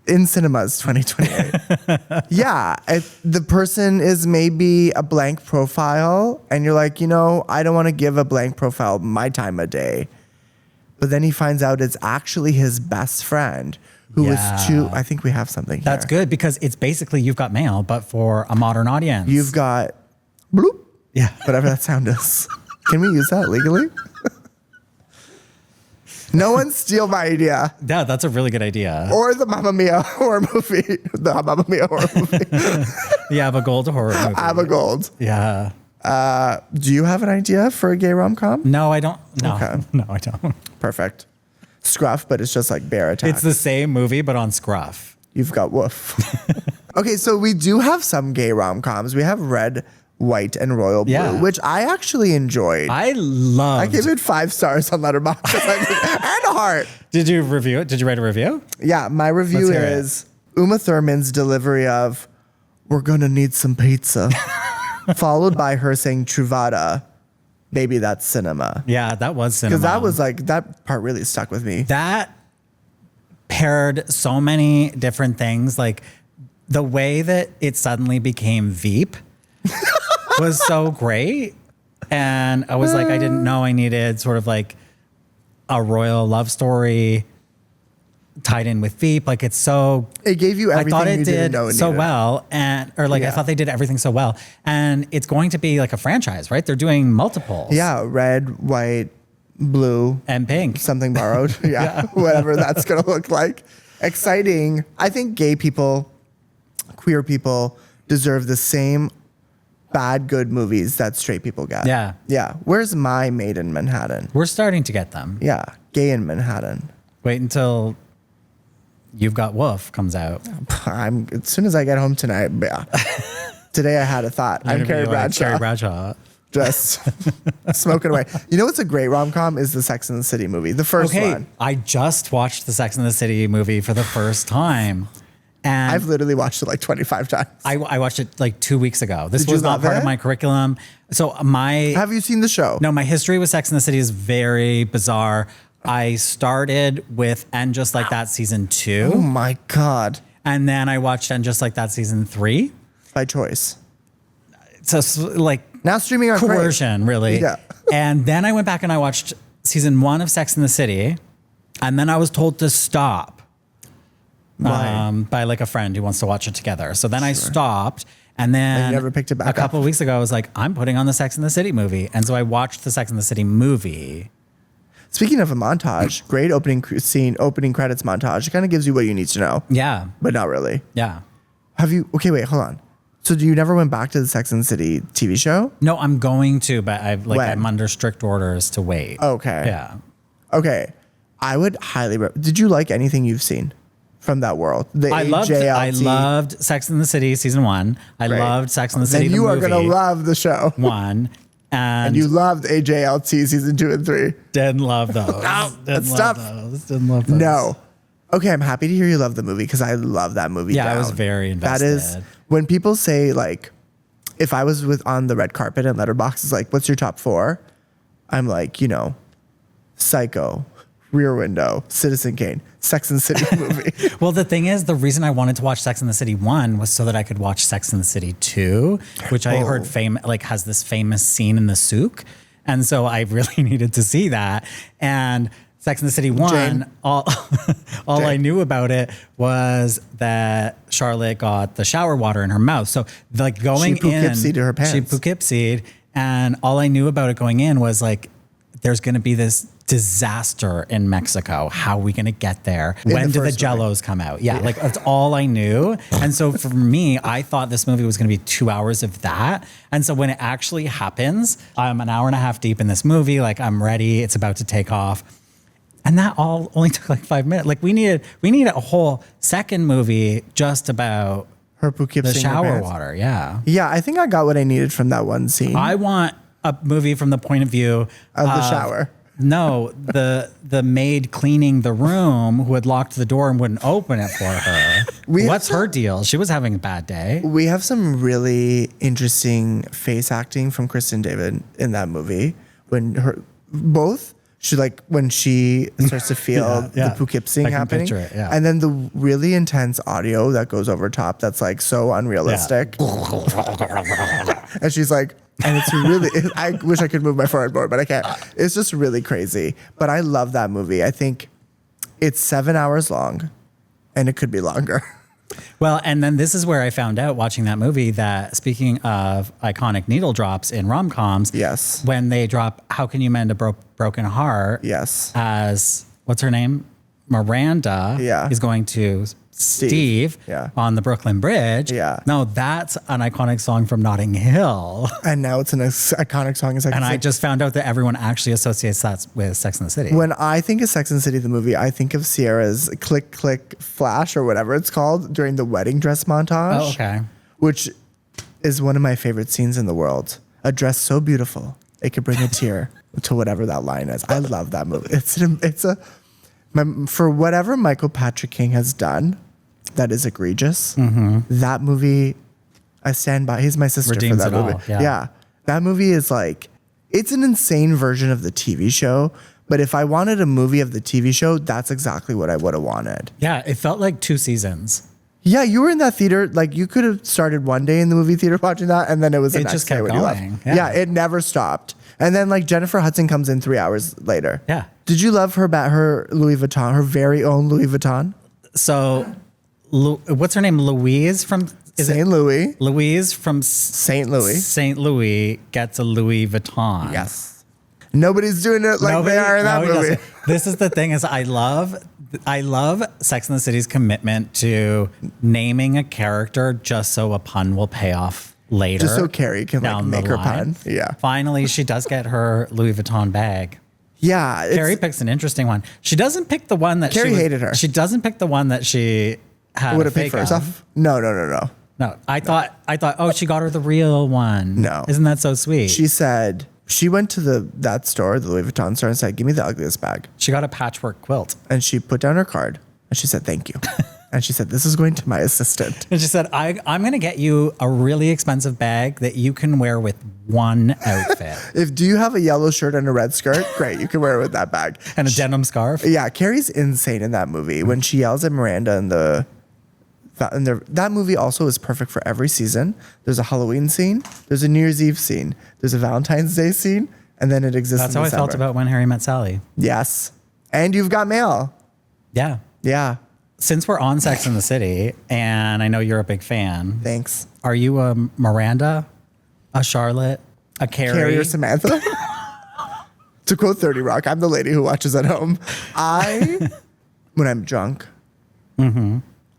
In cinemas 2028. Yeah, the person is maybe a blank profile, and you're like, I don't want to give a blank profile my time of day. But then he finds out it's actually his best friend who was I think we have something here. That's good because it's basically You've Got Mail, but for a modern audience. You've got bloop. Yeah. Whatever that sound is. Can we use that legally? No one steal my idea. Yeah, that's a really good idea. Or the Mamma Mia horror movie. The Mamma Mia horror movie. Yeah, have a gold horror movie. Ava Gold. Yeah. Do you have an idea for a gay rom-com? No, I don't. No. Okay. No, I don't. Perfect. Scruff, but it's just like bear attack. It's the same movie, but on Scruff. You've got Woof. Okay, so we do have some gay rom-coms. We have Red, White, and Royal Blue, Yeah. which I actually enjoyed. I gave it 5 stars on Letterboxd and a heart. Did you review it? Did you write a review? Yeah, my review Let's hear it. is Uma Thurman's delivery of "We're gonna need some pizza," followed by her saying "Truvada." Maybe that's cinema. Yeah, that was cinema. Because that was like, that part really stuck with me. That paired so many different things. Like the way that it suddenly became Veep was so great. And I was like, I didn't know I needed sort of like a royal love story tied in with Veep. Like it's so, It gave you everything I thought it you didn't did know it so needed. well. I thought they did everything so well. And it's going to be like a franchise, right? They're doing multiples. Yeah, red, white, blue, And pink. something borrowed. Yeah, whatever that's going to look like. Exciting. I think gay people, queer people deserve the same bad, good movies that straight people get. Yeah. Yeah. Where's My Maid in Manhattan? We're starting to get them. Yeah. Gay in Manhattan. Wait until You've Got Wolf comes out. As soon as I get home tonight, yeah. Today I had a thought. I'm Carrie Bradshaw. Carrie Bradshaw. Just smoking away. You know what's a great rom-com is the Sex and the City movie. The first one. I just watched the Sex and the City movie for the first time. And I've literally watched it like 25 times. I watched it like 2 weeks ago. This Did you was not love part it? of my curriculum. So Have you seen the show? No, my history with Sex and the City is very bizarre. I started with And Just Like That season 2. Oh my God. And then I watched And Just Like That season 3. By choice. So like Now streaming on Crave. coercion, really. Yeah. And then I went back and I watched season 1 of Sex and the City. And then I was told to stop. Why? By like a friend who wants to watch it together. So then I stopped. And then And you never picked it back a couple up. of weeks ago, I was like, I'm putting on the Sex and the City movie. And so I watched the Sex and the City movie. Speaking of a montage, great opening scene, opening credits montage. It kind of gives you what you need to know, Yeah. but not really. Yeah. Okay, wait, hold on. So you never went back to the Sex and the City TV show? No, I'm going to, but When? I'm under strict orders to wait. Okay. Yeah. Okay. I would highly did you like anything you've seen from that world? The I AJLT? loved Sex and the City season 1. I Great. loved Sex and the City Then the you are movie. going to love the show. 1. And you loved AJLT season 2 and 3. Didn't love those. that's tough. Didn't love those. No. Okay, I'm happy to hear you love the movie because I love that movie. Yeah, I was down. very invested. That is when people say like, if I was on the red carpet and Letterboxd is like, what's your top 4? I'm like, Psycho, Rear Window, Citizen Kane, Sex and the City movie. Well, the thing is, the reason I wanted to watch Sex and the City 1 was so that I could watch Sex and the City 2, which I heard has this famous scene in the souk. And so I really needed to see that. And Sex and the City 1, Jane. all Jane. I knew about it was that Charlotte got the shower water in her mouth. So like going She Poughkeepsied to her pants. She Poughkeepsied, and all I knew about it going in was like, there's going to be this disaster in Mexico. How are we going to get there? When do the Jellos come out? Yeah, like that's all I knew. And so for me, I thought this movie was going to be 2 hours of that. And so when it actually happens, I'm an hour and a half deep in this movie. Like I'm ready. It's about to take off. And that all only took like 5 minutes. Like we needed a whole second movie just about Her Poughkeepsie the shower water. Yeah. Yeah, I think I got what I needed from that one scene. I want a movie from the point of view of the shower. No, the maid cleaning the room who had locked the door and wouldn't open it for her. What's her deal? She was having a bad day. We have some really interesting face acting from Kristen David in that movie. When she starts to feel the Poughkeepsie happening. Picture it, yeah. And then the really intense audio that goes over top that's like so unrealistic. And she's like, and it's really, I wish I could move my forehead more, but I can't. It's just really crazy. But I love that movie. I think it's 7 hours long and it could be longer. Well, and then this is where I found out watching that movie that speaking of iconic needle drops in rom-coms, Yes. when they drop How Can You Mend a Broken Heart, Yes. as, what's her name? Miranda is going to Steve on the Brooklyn Bridge. Yeah. No, that's an iconic song from Notting Hill. And now it's an iconic song in Sex and the And City. I just found out that everyone actually associates that with Sex and the City. When I think of Sex and the City, the movie, I think of Sierra's click, click, flash, or whatever it's called during the wedding dress montage. Oh, okay. Which is one of my favorite scenes in the world. A dress so beautiful, it could bring a tear to whatever that line is. I love that movie. For whatever Michael Patrick King has done that is egregious, that movie, I stand by. He's my sister Redeems for that it movie. all, yeah. That movie is like, it's an insane version of the TV show. But if I wanted a movie of the TV show, that's exactly what I would have wanted. Yeah, it felt like 2 seasons. Yeah, you were in that theater. Like you could have started one day in the movie theater watching that, and then it was the next just day kept when you going. left. Yeah. Yeah, it never stopped. And then like Jennifer Hudson comes in 3 hours later. Yeah. Did you love her Louis Vuitton, her very own Louis Vuitton? So, what's her name? Louise from St. Louis. Louise from St. Louis. St. Louis gets a Louis Vuitton. Yes. Nobody's doing it like they are in that movie. doesn't. This is the thing is I love Sex and the City's commitment to naming a character just so a pun will pay off later. Just so Carrie can like down make the her line. pun. Yeah. Finally, she does get her Louis Vuitton bag. Yeah. Carrie picks an interesting one. She doesn't pick the one that Carrie hated her. She doesn't pick the one that she had would a have picked fake for of. herself. No. No, I thought, oh, she got her the real one. No. Isn't that so sweet? She said she went to that store, the Louis Vuitton store, and said, "Give me the ugliest bag." She got a patchwork quilt. And she put down her card and she said, "Thank you." And she said, "This is going to my assistant." And she said, I'm going to get you a really expensive bag that you can wear with one outfit. Do you have a yellow shirt and a red skirt? Great, you can wear it with that bag. And a denim scarf. Yeah, Carrie's insane in that movie. When she yells at Miranda that movie also is perfect for every season. There's a Halloween scene, there's a New Year's Eve scene, there's a Valentine's Day scene, and then it exists That's in how December. I felt about When Harry Met Sally. Yes. And You've Got Mail. Yeah. Yeah. Since we're on Sex and the City, and I know you're a big fan. Thanks. Are you a Miranda, a Charlotte, a Carrie? Carrie or Samantha? To quote 30 Rock, I'm the lady who watches at home. When I'm drunk,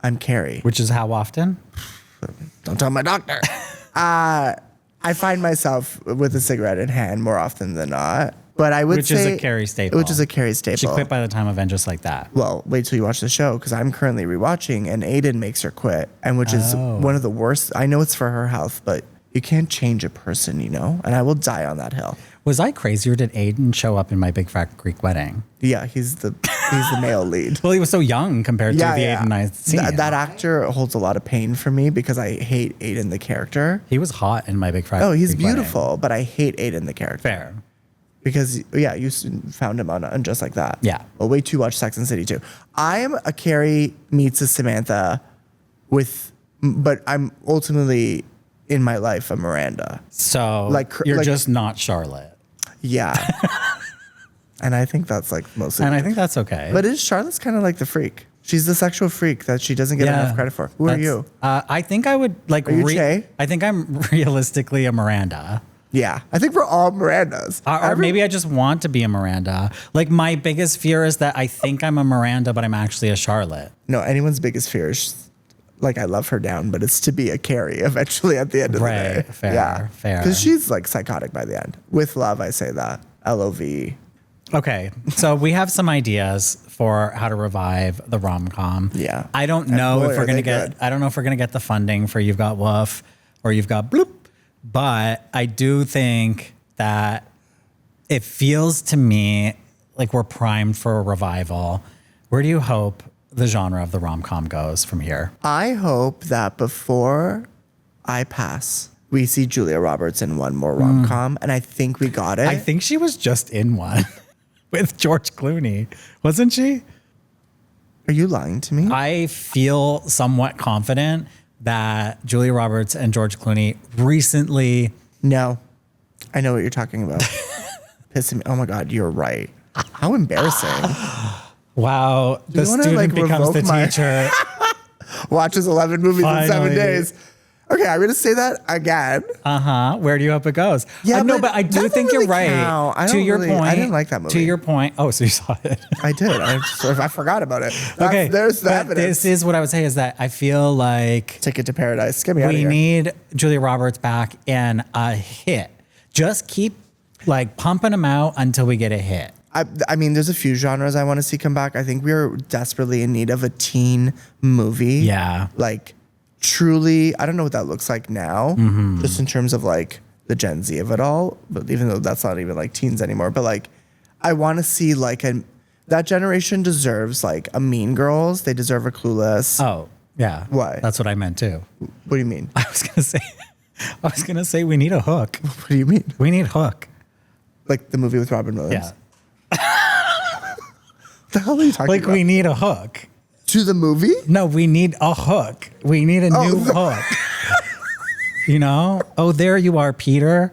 I'm Carrie. Which is how often? Don't tell my doctor. I find myself with a cigarette in hand more often than not. But I would say... Which is a Carrie staple. Which is a Carrie staple. She quit by the time of End Just Like That. Well, wait till you watch the show, because I'm currently rewatching, and Aiden makes her quit, and which is one of the worst. I know it's for her health, but you can't change a person, and I will die on that hill. Was I crazy, or did Aiden show up in My Big Fat Greek Wedding? Yeah, he's the male lead. Well, he was so young compared to the Aiden I seen. That actor holds a lot of pain for me because I hate Aiden the character. He was hot in My Big Fat Oh, he's Greek Wedding. beautiful, but I hate Aiden the character. Fair. Because, you found him on Just Like That. Yeah. Well, wait till you watch Sex and the City too. I am a Carrie meets a Samantha but I'm ultimately in my life a Miranda. So you're just not Charlotte. Yeah. And I think that's like mostly. And I think that's okay. But Charlotte's kind of like the freak. She's the sexual freak that she doesn't get enough credit for. Who are you? I think I would like. Are you Jay? I think I'm realistically a Miranda. Yeah, I think we're all Mirandas. Or maybe I just want to be a Miranda. Like my biggest fear is that I think I'm a Miranda, but I'm actually a Charlotte. No, anyone's biggest fear is, like, I love her down, but it's to be a Carrie eventually at the end of the day. Fair. Because she's like psychotic by the end. With love, I say that. LOV. Okay, so we have some ideas for how to revive the rom-com. Yeah. I don't know if we're gonna get. I don't know if we're gonna get the funding for You've Got Woof or You've Got Bloop, but I do think that it feels to me like we're primed for a revival. Where do you hope the genre of the rom-com goes from here? I hope that before I pass, we see Julia Roberts in one more rom-com, and I think we got it. I think she was just in one with George Clooney, wasn't she? Are you lying to me? I feel somewhat confident that Julia Roberts and George Clooney recently. No. I know what you're talking about. Pissing me. Oh my God, you're right. How embarrassing. Wow, the wanna, student like, becomes the revoke my- teacher. Watches 11 movies in 7 Finally. days. Okay, I'm going to say that again. Where do you hope it goes? Yeah, no, but but I do that think don't you're really right. count. I To don't your really- point, I didn't like that movie. To your point, oh, so you saw it. I did. I forgot about it. Okay, There's the but evidence. this is what I would say is that I feel like Ticket to Paradise. Get me out of we here. need Julia Roberts back in a hit. Just keep like pumping them out until we get a hit. I mean, there's a few genres I want to see come back. I think we are desperately in need of a teen movie. Yeah. Like, truly, I don't know what that looks like now, just in terms of like the Gen Z of it all. But even though that's not even like teens anymore, but like, I want to see like that generation deserves like a Mean Girls. They deserve a Clueless. Oh, yeah. What? That's what I meant too. What do you mean? I was gonna say we need a hook. What do you mean? We need Hook. Like the movie with Robin Williams? Yeah. What the hell are you talking Like about? we need a hook. To the movie? No, we need a hook. We need a new hook. You know? Oh, there you are, Peter.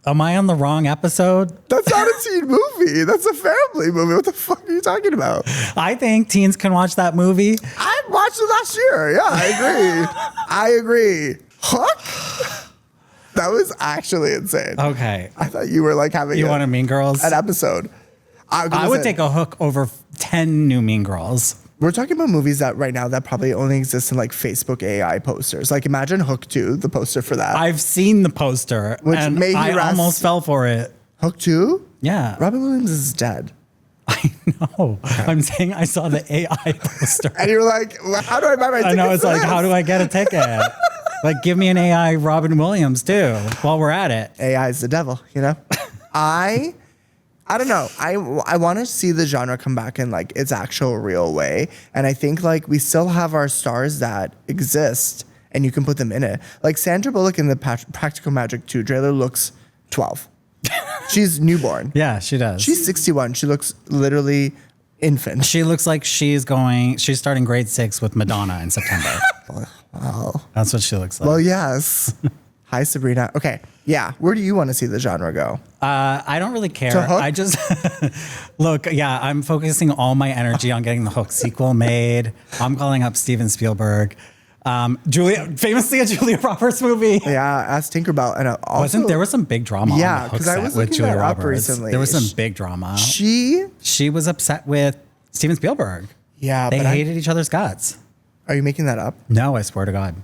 Am I on the wrong episode? That's not a teen movie. That's a family movie. What the fuck are you talking about? I think teens can watch that movie. I watched it last year. Yeah, I agree. Hook? That was actually insane. Okay. I thought you were like having You want a Mean Girls? an episode. I would take a hook over 10 new Mean Girls. We're talking about movies that right now that probably only exist in like Facebook AI posters. Like imagine Hook 2, the poster for that. I've seen the poster, Which and made me I rest. almost fell for it. Hook 2? Yeah. Robin Williams is dead. I know. I'm saying I saw the AI poster. And you're like, well, how do I buy my ticket? I know. It's like, how do I get a ticket? Like, give me an AI Robin Williams too while we're at it. AI is the devil, you know? I don't know. I want to see the genre come back in like its actual real way. And I think like we still have our stars that exist and you can put them in it. Like Sandra Bullock in the Practical Magic 2 trailer looks 12. She's newborn. Yeah, she does. She's 61. She looks literally infant. She looks like she's starting grade 6 with Madonna in September. Wow. That's what she looks like. Well, yes. Hi, Sabrina. Okay. Yeah. Where do you want to see the genre go? I don't really care. To Hook? I just look. Yeah, I'm focusing all my energy on getting the Hook sequel made. I'm calling up Steven Spielberg. Famously a Julia Roberts movie. Yeah, as Tinkerbell. And also, There was some big drama Yeah, on the Hook 'cause I set was with looking Julia that up Roberts. recently. There was some big drama. she She was upset with Steven Spielberg. Yeah, They but hated each other's guts. are you making that up? No, I swear to God.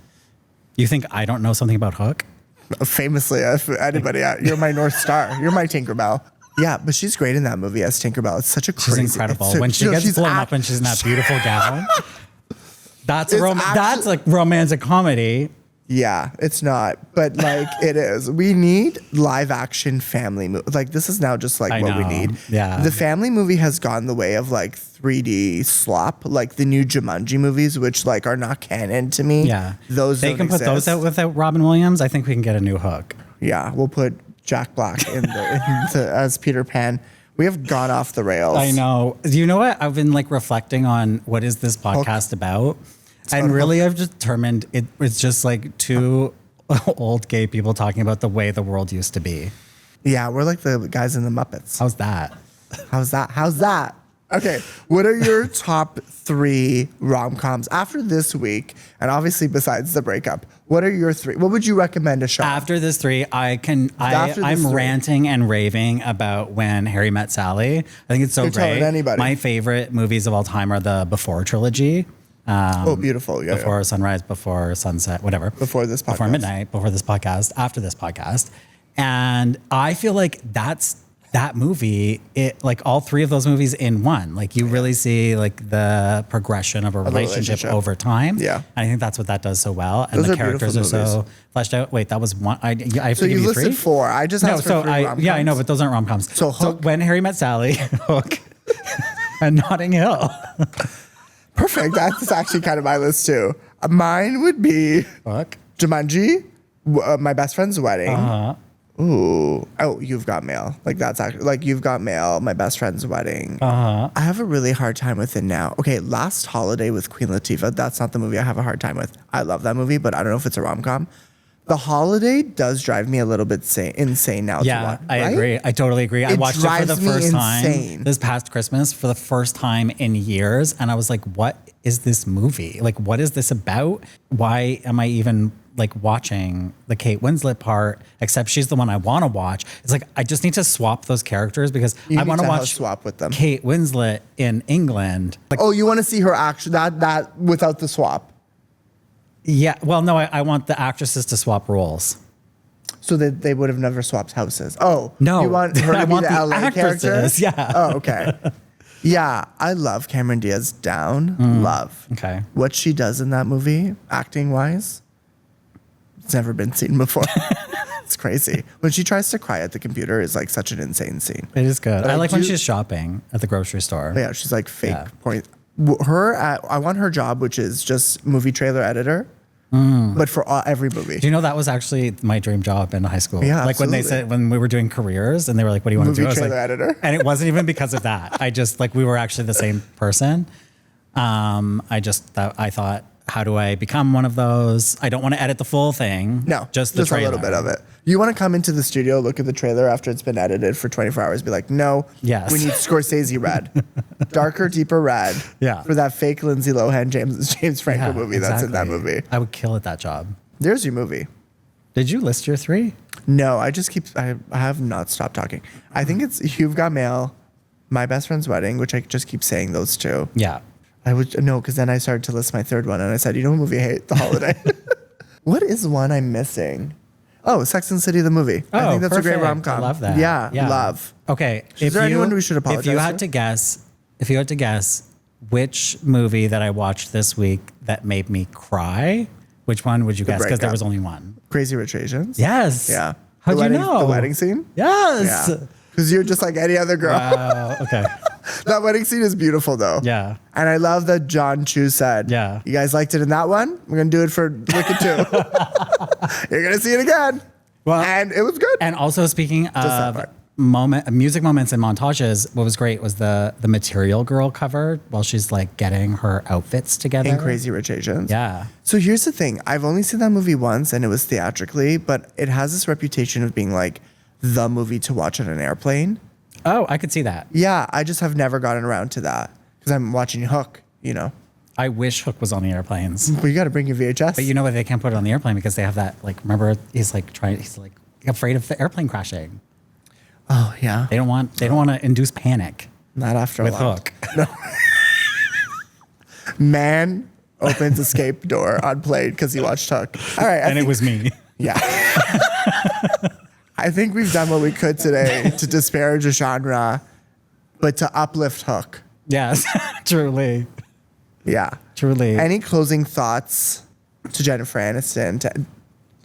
You think I don't know something about Hook? Famously, if anybody, you're my North Star. You're my Tinkerbell. Yeah, but she's great in that movie as Tinkerbell. It's such a She's crazy. incredible. it's a- When she no, gets she's blown act- up and she's in that beautiful gown. That's It's that's like romantic comedy. Yeah, it's not, but like it is. We need live action family movie. Like this is now just like I what we know. need. Yeah. The family movie has gone the way of like 3D slop, like the new Jumanji movies, which like are not canon to me. Yeah. Those They don't can put those exist. out without Robin Williams. I think we can get a new Hook. Yeah, we'll put Jack Black as Peter Pan. We have gone off the rails. I know. You know what? I've been like reflecting on what is this podcast about? And really I've determined it's just like two old gay people talking about the way the world used to be. Yeah, we're like the guys in the Muppets. How's that? How's that? Okay, what are your top 3 rom-coms after this week? And obviously, besides the breakup, what are your 3? What would you recommend to Sean? After this 3, I'm 3. ranting and raving about When Harry Met Sally. I think it's so You're telling great. anybody. My favorite movies of all time are the Before trilogy. Oh, beautiful. Yeah, Before sunrise, before sunset, whatever. Before this podcast. Before midnight, before this podcast, after this podcast. And I feel like that movie, it like all 3 of those movies in one. Like you really see like the progression of a relationship over time. Yeah. And I think that's what that does so well. And Those the are characters are beautiful so fleshed out. Wait, that was one. I have So to give you you 3? listed 4. I just asked for 3 rom-coms. Yeah, I know, but those aren't rom-coms. So Hook. When Harry Met Sally, Hook, and Notting Hill. Perfect. That's actually kind of my list too. Mine would be Hook. Jumanji, My Best Friend's Wedding. Uh-huh. Ooh. Oh, You've Got Mail. Like that's actually like You've Got Mail, My Best Friend's Wedding. Uh-huh. I have a really hard time with it now. Okay, Last Holiday with Queen Latifah. That's not the movie I have a hard time with. I love that movie, but I don't know if it's a rom-com. The Holiday does drive me a little bit insane now. Yeah, to watch, I right? agree. I totally agree. I It watched it for the drives me first insane. time this past Christmas for the first time in years. And I was like, what is this movie? Like, what is this about? Why am I even like watching the Kate Winslet part, except she's the one I want to watch? It's like, I just need to swap those characters because I want to watch swap with them. Kate Winslet in England. Like, Oh, you want to see her action that without the swap. yeah, well, no, I want the actresses to swap roles. So that they would have never swapped houses. Oh, No, you want her I to be want the the LA character? actresses, yeah. Oh, okay. Yeah, I love Cameron Diaz down. Love. Okay. What she does in that movie, acting wise, it's never been seen before. It's crazy. When she tries to cry at the computer is like such an insane scene. It is good. But I like when do- she's shopping at the grocery store. Yeah, she's like fake Yeah. point. I want her job, which is just movie trailer editor, but for every movie. Do you know that was actually my dream job in high school? Yeah, like when they absolutely. said when we were doing careers and they were like, "What do you want to Movie do?" I was trailer like, editor. and it wasn't even because of that. I just like we were actually the same person. I thought, how do I become one of those? I don't want to edit the full thing. No, just the a trailer. little bit of it. You want to come into the studio, look at the trailer after it's been edited for 24 hours, be like, no, Yes. we need Scorsese red, darker, deeper red, Yeah. for that fake Lindsay Lohan James Franco Yeah, movie that's in that exactly. movie. I would kill at that job. There's your movie. Did you list your 3? No, I have not stopped talking. I think it's You've Got Mail, My Best Friend's Wedding, which I just keep saying those 2. Yeah. I would no, because then I started to list my 3rd one, and I said, you know what movie I hate? The Holiday. What is one I'm missing? Oh, Sex and the City, the movie. I think that's a great perfect. rom-com. I love that. Yeah, love. Okay. Is there anyone we should apologize If you had to? if you had to guess which movie that I watched this week that made me cry, which one would you guess? Because there Breakup. was only one. Crazy Rich Asians. Yes. Yeah. How'd The you wedding- know? The wedding scene? Yes. Yeah. Because you're just like any other girl. Okay. That wedding scene is beautiful, though. Yeah. And I love that John Chu said, Yeah. you guys liked it in that one? We're going to do it for Wicked 2. You're going to see it again. Well, And it was good. And also speaking that of part. music moments and montages, what was great was the Material Girl cover while she's like getting her outfits together. In Crazy Rich Asians. Yeah. So here's the thing. I've only seen that movie once, and it was theatrically, but it has this reputation of being like the movie to watch on an airplane. Oh, I could see that. Yeah, I just have never gotten around to that because I'm watching Hook, you know. I wish Hook was on the airplanes. But you got to bring your VHS. But you know what? They can't put it on the airplane because they have that, like, remember, he's like afraid of the airplane crashing. Oh, yeah. They don't want to induce panic Not after with a while. Hook. Man opens escape door on plane because he watched Hook. All right. And it was me. Yeah. I think we've done what we could today to disparage a genre, but to uplift Hook. Yes, truly. Yeah. Truly. Any closing thoughts to Jennifer Aniston, to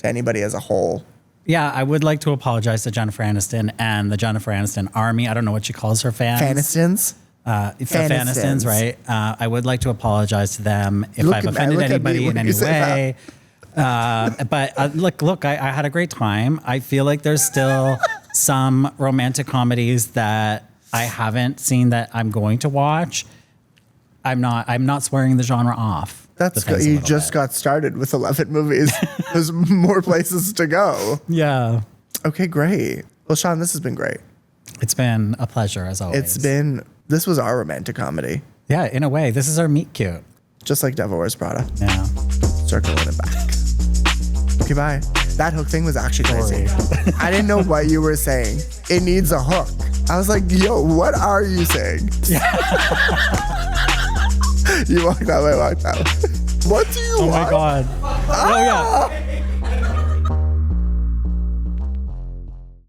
anybody as a whole? Yeah, I would like to apologize to Jennifer Aniston and the Jennifer Aniston army. I don't know what she calls her fans. Fanistons? The Fanistons, right? I would like to apologize to them if I've offended look at me anybody when in you any say way. But look, I had a great time. I feel like there's still some romantic comedies that I haven't seen that I'm going to watch. I'm not swearing the genre off. That's good. You just got started with 11 movies. There's more places to go. Yeah. Okay, great. Well, Sean, this has been great. It's been a pleasure as always. This was our romantic comedy. Yeah, in a way. This is our meet cute. Just like Devil Wears Prada. Yeah. Circling it back. Okay, bye. That hook thing was actually crazy. I didn't know what you were saying. It needs a hook. I was like, yo, what are you saying? You walked that way, walked that way. What do you want? Oh my God. Oh yeah.